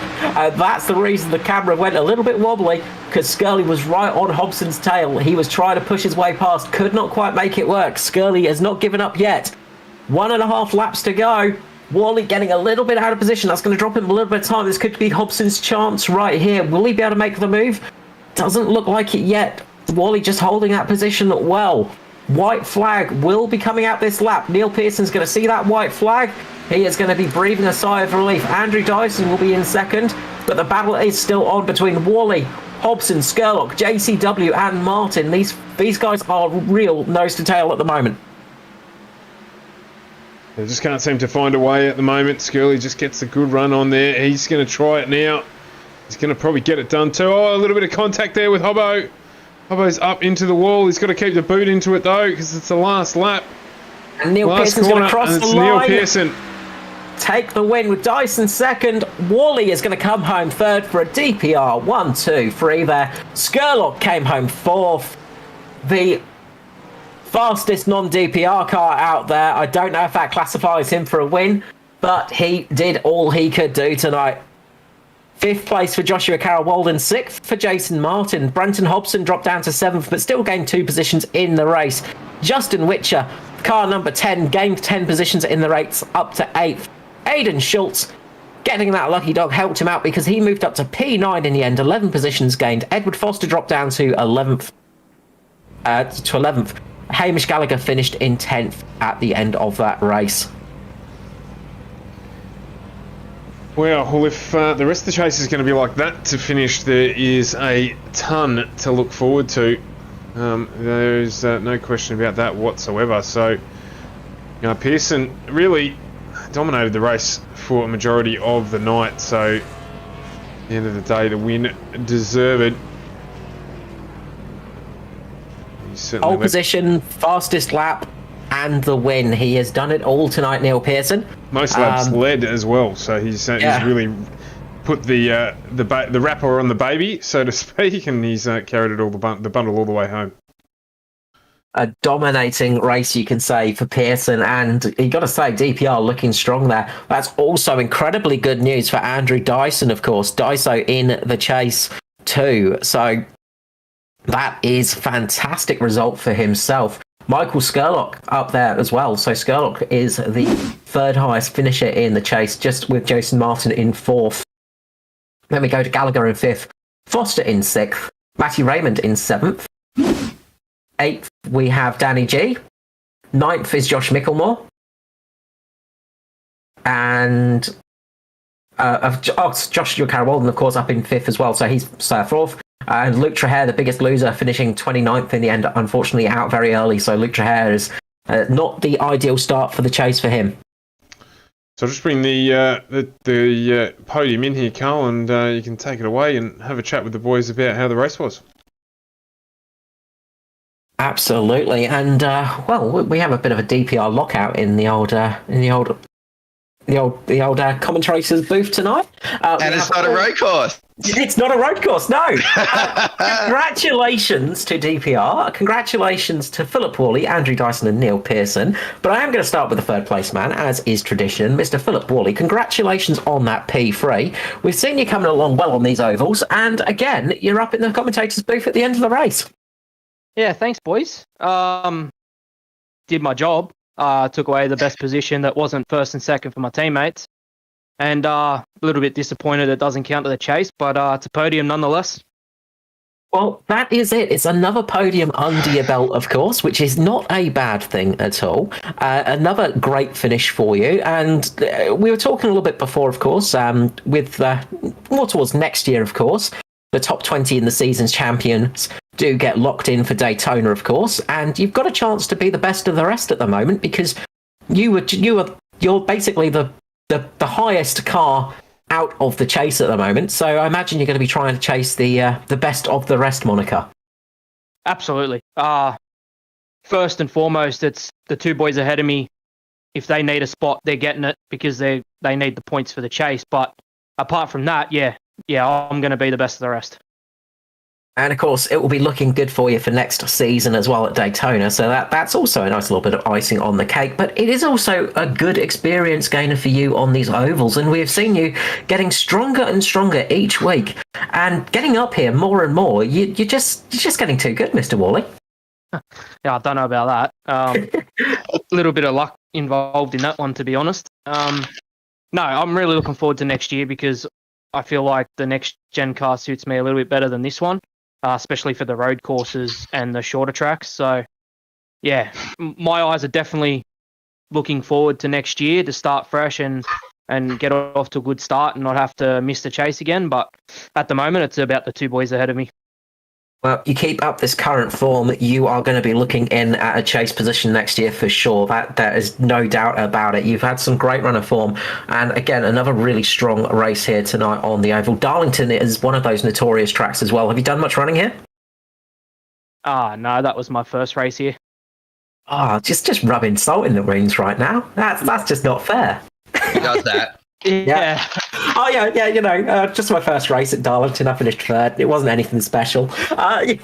That's the reason the camera went a little bit wobbly, because Skurley was right on Hobson's tail. He was trying to push his way past, could not quite make it work. Skurley has not given up yet. 1.5 laps to go. Worley getting a little bit out of position. That's going to drop him a little bit of time. This could be Hobson's chance right here. Will he be able to make the move? Doesn't look like it yet. Worley just holding that position well. White flag will be coming out this lap. Neil Pearson's going to see that white flag. He is going to be breathing a sigh of relief. Andrew Dyson will be in second, but the battle is still on between Worley, Hobson, Skurlock, JCW and Martin. These guys are real nose to tail at the moment. They just can't seem to find a way at the moment. Skurley just gets a good run on there. He's going to try it now. He's going to probably get it done too. Oh, a little bit of contact there with Hobbo. Hobbo's up into the wall. He's got to keep the boot into it though, because it's the last lap. And Neil Pearson's going to cross the line. Neil Pearson take the win with Dyson second. Worley is going to come home third for a DPR. 1, 2, 3 there. Skurlock came home fourth. The fastest non-DPR car out there. I don't know if that classifies him for a win, but he did all he could do tonight. 5th place for Joshua Carroll Walden, 6th for Jason Martin. Brenton Hobson dropped down to 7th, but still gained 2 positions in the race. Justin Witcher, car number 10, gained 10 positions in the race, up to 8th. Aidan Schultz, getting that lucky dog, helped him out because he moved up to P9 in the end, 11 positions gained. Edward Foster dropped down to 11th. Hamish Gallagher finished in 10th at the end of that race. Well, if the rest of the chase is going to be like that to finish, there is a ton to look forward to. There's no question about that whatsoever. So, Pearson really dominated the race for a majority of the night. So, at the end of the day, the win deserved. Pole position, fastest lap, and the win. He has done it all tonight, Neil Pearson. Most laps led as well, so he's really put the wrapper on the baby, so to speak, and he's carried it all the bundle all the way home. A dominating race, you can say, for Pearson, and you got to say, DPR looking strong there. That's also incredibly good news for Andrew Dyson, of course. Dyso in the chase too, so that is fantastic result for himself. Michael Skurlock up there as well. So Skurlock is the third highest finisher in the chase, just with Jason Martin in fourth. Then we go to Gallagher in fifth, Foster in sixth, Matty Raymond in seventh. Eighth, we have Danny G. Ninth is Josh Micklemore. And Joshua Carroll, of course, up in fifth as well. So he's fourth. And Luke Trahair, the biggest loser, finishing 29th in the end, unfortunately out very early. So Luke Trahair is not the ideal start for the chase for him. So I'll just bring the podium in here, Carl, and you can take it away and have a chat with the boys about how the race was. Absolutely, and we have a bit of a DPR lockout in the old commentators booth tonight. And it's not a road course. It's not a road course, no. Congratulations to DPR. Congratulations to Philip Worley, Andrew Dyson and Neil Pearson. But I am going to start with the third place man, as is tradition. Mr. Philip Worley, congratulations on that P3. We've seen you coming along well on these ovals. And again, you're up in the commentators booth at the end of the race. Yeah, thanks, boys. Did my job. Took away the best position that wasn't first and second for my teammates. And a little bit disappointed it doesn't count to the chase, but it's a podium nonetheless. Well, that is it. It's another podium under your belt, of course, which is not a bad thing at all. Another great finish for you. And we were talking a little bit before, of course, with more towards next year, of course. The top 20 in the season's champions do get locked in for Daytona, of course, and you've got a chance to be the best of the rest at the moment because you're basically the highest car out of the chase at the moment. So I imagine you're going to be trying to chase the best of the rest moniker. Absolutely. First and foremost, it's the two boys ahead of me. If they need a spot, they're getting it because they need the points for the chase. But apart from that, yeah, I'm going to be the best of the rest. And of course, it will be looking good for you for next season as well at Daytona. So that's also a nice little bit of icing on the cake. But it is also a good experience gainer for you on these ovals. And we have seen you getting stronger and stronger each week and getting up here more and more. You're just getting too good, Mr. Worley. Yeah, I don't know about that. A little bit of luck involved in that one, to be honest. No, I'm really looking forward to next year because I feel like the next gen car suits me a little bit better than this one. Especially for the road courses and the shorter tracks. So, yeah, my eyes are definitely looking forward to next year to start fresh and get off to a good start and not have to miss the chase again. But at the moment, it's about the two boys ahead of me. Well, you keep up this current form, you are going to be looking in at a chase position next year for sure. There is no doubt about it. You've had some great run of form. And again, another really strong race here tonight on the Oval. Darlington is one of those notorious tracks as well. Have you done much running here? No, that was my first race here. Just rubbing salt in the wounds right now. That's just not fair. He does that. Yeah. Oh, yeah, just my first race at Darlington. I finished third. It wasn't anything special. No,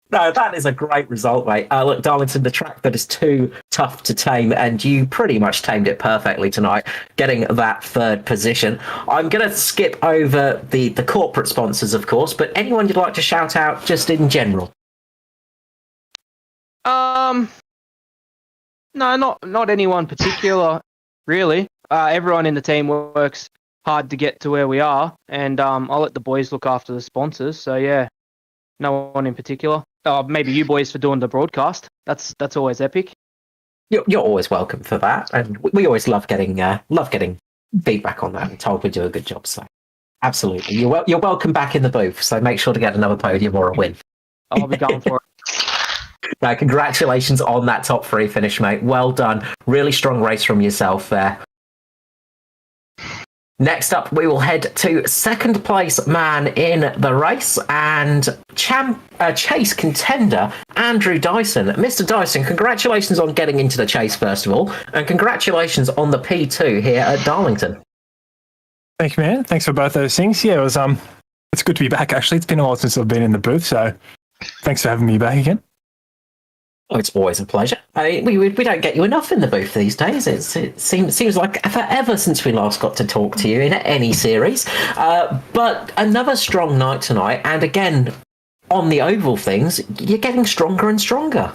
that is a great result, mate. Look, Darlington, the track that is too tough to tame, and you pretty much tamed it perfectly tonight, getting that third position. I'm going to skip over the corporate sponsors, of course, but anyone you'd like to shout out just in general? No, not anyone particular, really. Everyone in the team works hard to get to where we are, and I'll let the boys look after the sponsors. So, yeah, no one in particular. maybe you boys for doing the broadcast. That's always epic. You're always welcome for that, and we always love getting feedback on that and told we do a good job. So absolutely, you're welcome back in the booth. So make sure to get another podium or a win. I'll be going for it. Now, congratulations on that top 3 finish, mate. Well done. Really strong race from yourself there. Next up, we will head to second place man in the race and chase contender, Andrew Dyson. Mr. Dyson, congratulations on getting into the chase, first of all, and congratulations on the P2 here at Darlington. Thank you, man. Thanks for both those things. Yeah, it's good to be back, actually. It's been a while since I've been in the booth, so thanks for having me back again. Oh, it's always a pleasure. I mean, we don't get you enough in the booth these days. It seems like forever since we last got to talk to you in any series. But another strong night tonight, and again, on the oval things, you're getting stronger and stronger.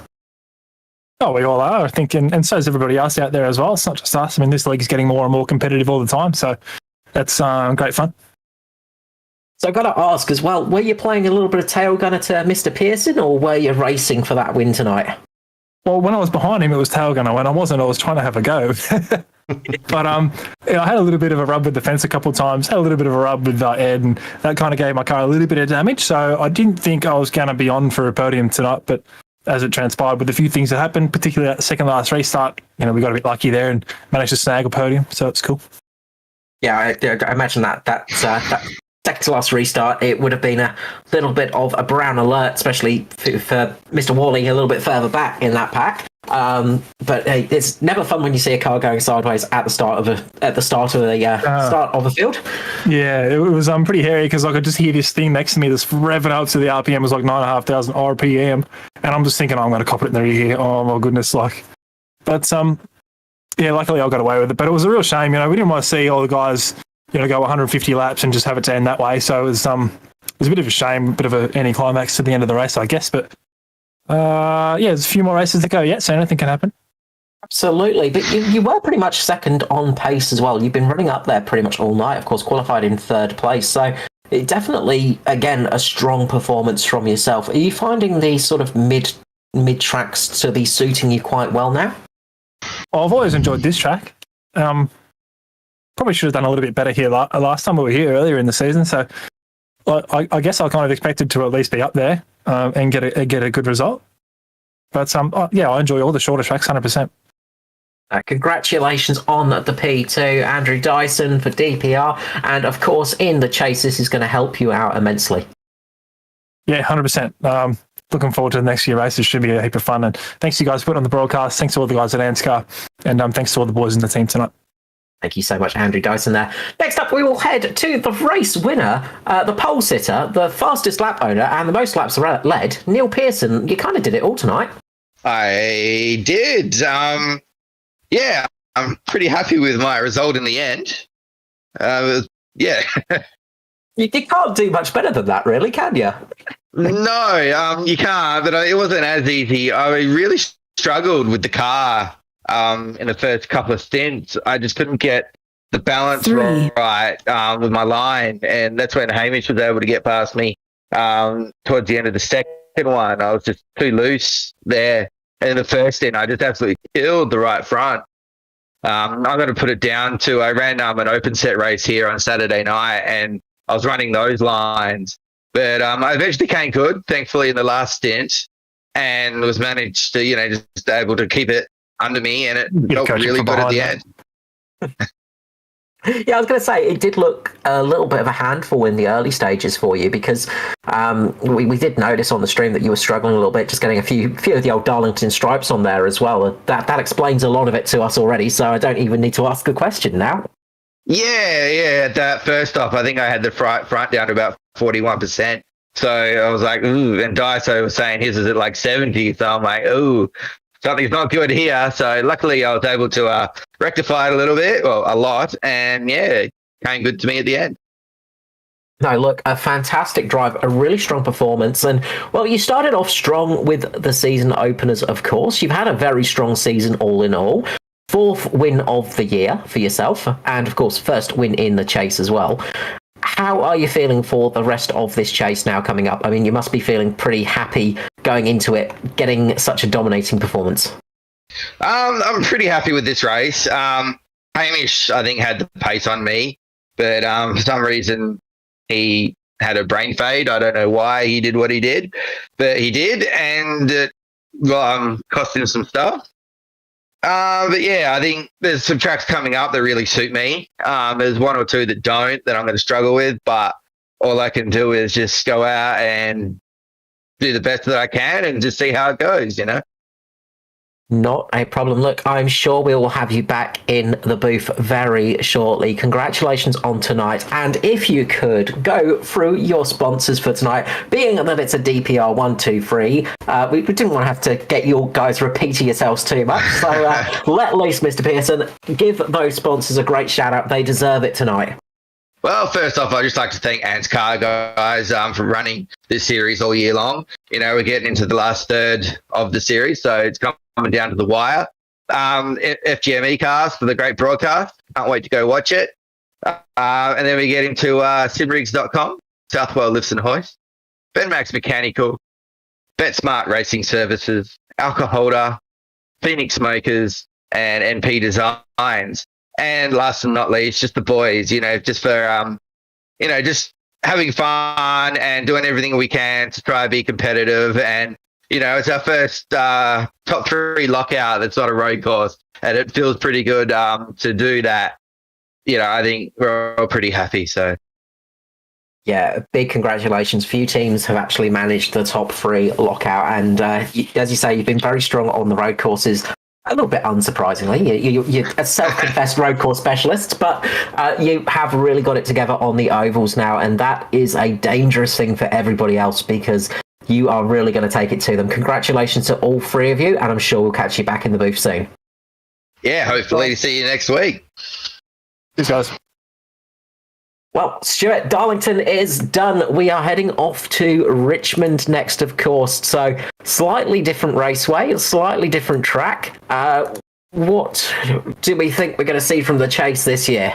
Oh, we all are, I think, and so is everybody else out there as well. It's not just us. I mean, this league is getting more and more competitive all the time, so that's great fun. So I've got to ask as well, were you playing a little bit of tail gunner to Mr. Pearson, or were you racing for that win tonight? Well, when I was behind him, it was tail gunner. When I wasn't, I was trying to have a go. But I had a little bit of a rub with the fence a couple of times, had a little bit of a rub with Ed, and that kind of gave my car a little bit of damage. So I didn't think I was going to be on for a podium tonight, but as it transpired with a few things that happened, particularly at the second last restart, we got a bit lucky there and managed to snag a podium. So it's cool. Yeah, I imagine that second last restart, it would have been a little bit of a brown alert, especially for Mr. Worley a little bit further back in that pack. But hey, it's never fun when you see a car going sideways at the start of a field. Yeah, it was pretty hairy because I could just hear this thing next to me that's revving up to the RPM. It was like 9,500 RPM, and I'm just thinking I'm going to cop it in the rear here. Oh my goodness, but yeah, luckily I got away with it. But it was a real shame, we didn't want to see all the guys go 150 laps and just have it to end that way. So it was a bit of a shame, a bit of an anticlimax to the end of the race, I guess. But there's a few more races to go yet, so anything can happen. Absolutely, but you were pretty much second on pace as well. You've been running up there pretty much all night. Of course, qualified in third place. So it definitely, again, a strong performance from yourself. Are you finding these sort of mid tracks to be suiting you quite well now? Well, I've always enjoyed this track. Probably should have done a little bit better here last time we were here earlier in the season. So I guess I kind of expected to at least be up there and get a good result. But I enjoy all the shorter tracks, 100%. Congratulations on the P2, Andrew Dyson for DPR, and of course in the chase this is going to help you out immensely. Yeah, 100%. Looking forward to the next few races. Should be a heap of fun. And thanks to you guys for putting on the broadcast. Thanks to all the guys at ANZCAR, and thanks to all the boys in the team tonight. Thank you so much, Andrew Dyson there. Next up, we will head to the race winner, the pole sitter, the fastest lap owner, and the most laps led, Neil Pearson. You kind of did it all tonight. I did. Yeah, I'm pretty happy with my result in the end. Yeah. You can't do much better than that, really, can you? No, you can't, but it wasn't as easy. I really struggled with the car in the first couple of stints. I just couldn't get the balance right with my line, and that's when Hamish was able to get past me towards the end of the second one. I was just too loose there. And in the first stint, I just absolutely killed the right front. I'm going to put it down to I ran an open set race here on Saturday night, and I was running those lines. But I eventually came good, thankfully, in the last stint, and was managed to, just able to keep it under me, and it felt really good at the end. Yeah, I was going to say, it did look a little bit of a handful in the early stages for you because we did notice on the stream that you were struggling a little bit, just getting a few of the old Darlington stripes on there as well. That explains a lot of it to us already, so I don't even need to ask a question now. Yeah. That first off, I think I had the front down to about 41%. So I was like, ooh, and Daiso was saying his is at like 70. So I'm like, ooh, something's not good here. So luckily I was able to rectify it a little bit, well, a lot. And yeah, it came good to me at the end. No, look, a fantastic drive, a really strong performance. And, well, you started off strong with the season openers, of course. You've had a very strong season all in all. 4th win of the year for yourself. And, of course, first win in the chase as well. How are you feeling for the rest of this chase now coming up? I mean, you must be feeling pretty happy going into it, getting such a dominating performance? I'm pretty happy with this race. Hamish, I think, had the pace on me, but for some reason he had a brain fade. I don't know why he did what he did, but he did, and it cost him some stuff. But yeah, I think there's some tracks coming up that really suit me. There's one or two that don't, that I'm going to struggle with, but all I can do is just go out and do the best that I can and just see how it goes, you know? Not a problem. Look, I'm sure we will have you back in the booth very shortly. Congratulations on tonight. And if you could go through your sponsors for tonight, being that it's a DPR 123, we didn't want to have to get you guys repeating yourselves too much. So let loose, Mr. Pearson. Give those sponsors a great shout out. They deserve it tonight. Well, first off, I'd just like to thank ANZCAR guys for running this series all year long. You know, we're getting into the last third of the series, so it's coming down to the wire. FGME cast for the great broadcast. Can't wait to go watch it. And then we get into simrigs.com, Southwell Lifts and Hoist, Benmax Mechanical, BetSmart Racing Services, Alcoholder, Phoenix Smokers, and NP Designs. And last but not least, just the boys, you know, just for, just having fun and doing everything we can to try to be competitive. And, you know, it's our first top 3 lockout that's not a road course. And it feels pretty good to do that. You know, I think we're all pretty happy. So, yeah, big congratulations. Few teams have actually managed the top 3 lockout. And as you say, you've been very strong on the road courses. A little bit unsurprisingly, you're a self-confessed road course specialist, but you have really got it together on the ovals now, and that is a dangerous thing for everybody else because you are really going to take it to them. Congratulations to all 3 of you, and I'm sure we'll catch you back in the booth soon. Yeah, hopefully see you next week. Thanks, guys. Well, Stuart, Darlington is done. We are heading off to Richmond next, of course. So, slightly different raceway, slightly different track. What do we think we're going to see from the chase this year?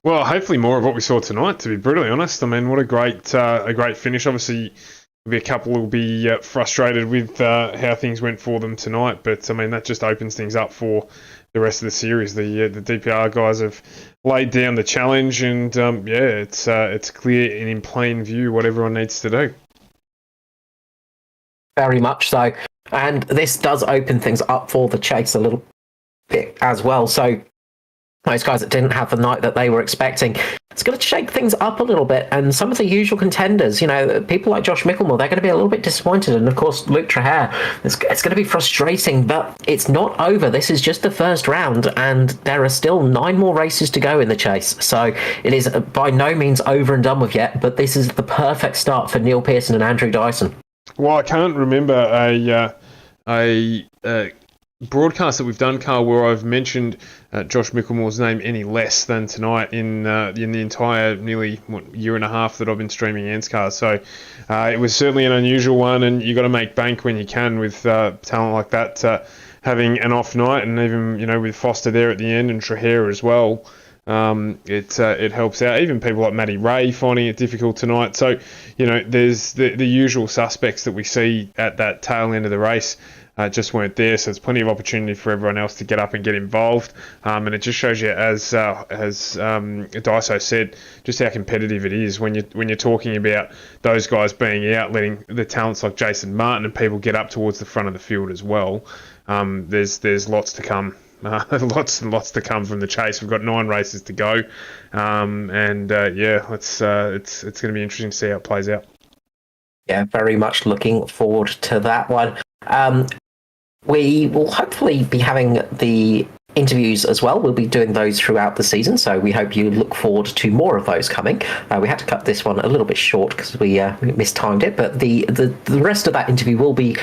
Well, hopefully more of what we saw tonight, to be brutally honest. I mean, what a great finish. Obviously, there'll be a couple who will be frustrated with how things went for them tonight, but I mean, that just opens things up for the rest of the series. The DPR guys have laid down the challenge, and it's clear and in plain view what everyone needs to do. Very much so, and this does open things up for the chase a little bit as well. So those guys that didn't have the night that they were expecting, it's going to shake things up a little bit. And some of the usual contenders, you know, people like Josh Mickelmore, they're going to be a little bit disappointed. And of course, Luke Traher, it's going to be frustrating, but it's not over. This is just the first round, and there are still 9 more races to go in the chase. So it is by no means over and done with yet, but this is the perfect start for Neil Pearson and Andrew Dyson. Well, I can't remember a broadcast that we've done, Carl, where I've mentioned Josh Micklemore's name any less than tonight in the entire nearly year and a half that I've been streaming ANZCAR. So it was certainly an unusual one, and you got to make bank when you can with talent like that having an off night, and even with Foster there at the end and Traher as well. It helps out. Even people like Matty Ray finding it difficult tonight. So, there's the usual suspects that we see at that tail end of the race just weren't there. So there's plenty of opportunity for everyone else to get up and get involved. And it just shows you, as Daiso said, just how competitive it is when you're talking about those guys being out, letting the talents like Jason Martin and people get up towards the front of the field as well. There's lots to come. Lots and lots to come from the chase. We've got 9 races to go, it's going to be interesting to see how it plays out. Yeah, very much looking forward to that one. We will hopefully be having the interviews as well. We'll be doing those throughout the season, so we hope you look forward to more of those coming. We had to cut this one a little bit short because we mistimed it, but the rest of that interview will be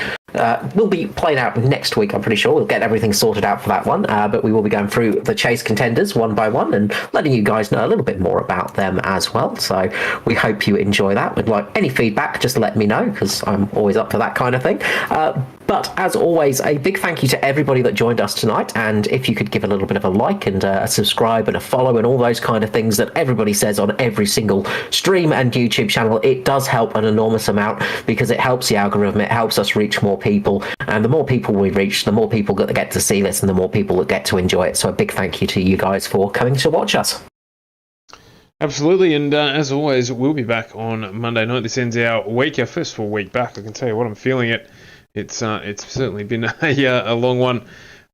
played out next week. I'm pretty sure we'll get everything sorted out for that one, but we will be going through the chase contenders one by one and letting you guys know a little bit more about them as well. So we hope you enjoy that. Would like any feedback, just let me know, because I'm always up for that kind of thing. But as always, a big thank you to everybody that joined us tonight. And if you could give a little bit of a like and a subscribe and a follow and all those kind of things that everybody says on every single stream and YouTube channel, it does help an enormous amount because it helps the algorithm, it helps us reach more people, and the more people we reach, the more people that get to see this and the more people that get to enjoy it. So a big thank you to you guys for coming to watch us. Absolutely, and as always, we'll be back on Monday night. This ends our week, our first full week back. I can tell you what, I'm feeling it. It's certainly been a long one,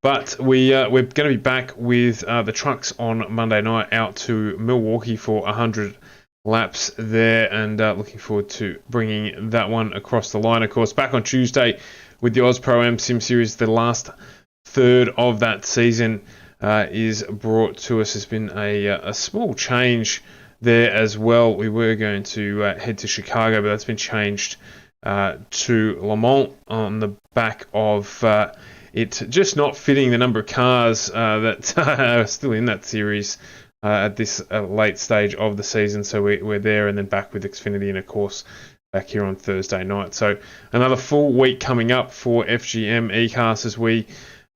but we're going to be back with the trucks on Monday night out to Milwaukee for 100 laps there, and looking forward to bringing that one across the line. Of course, back on Tuesday with the Oz Pro Am Sim Series, the last third of that season is brought to us. There's been a small change there as well. We were going to head to Chicago, but that's been changed to Le Mans on the back of it just not fitting the number of cars that are still in that series at this late stage of the season. So we're there and then back with Xfinity, and of course back here on Thursday night. So another full week coming up for FGM eCars as we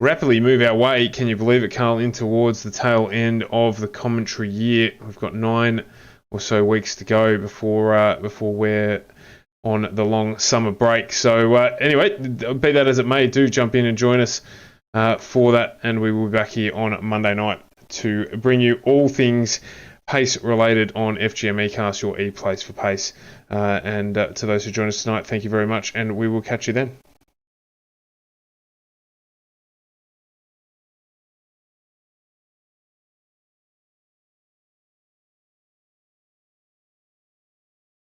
rapidly move our way, can you believe it, Carl, in towards the tail end of the commentary year. We've got 9 or so weeks to go before we're on the long summer break. So anyway, be that as it may, do jump in and join us for that, and we will be back here on Monday night to bring you all things pace related on FGM eCast, your e-place for pace. And to those who join us tonight, thank you very much, and we will catch you then.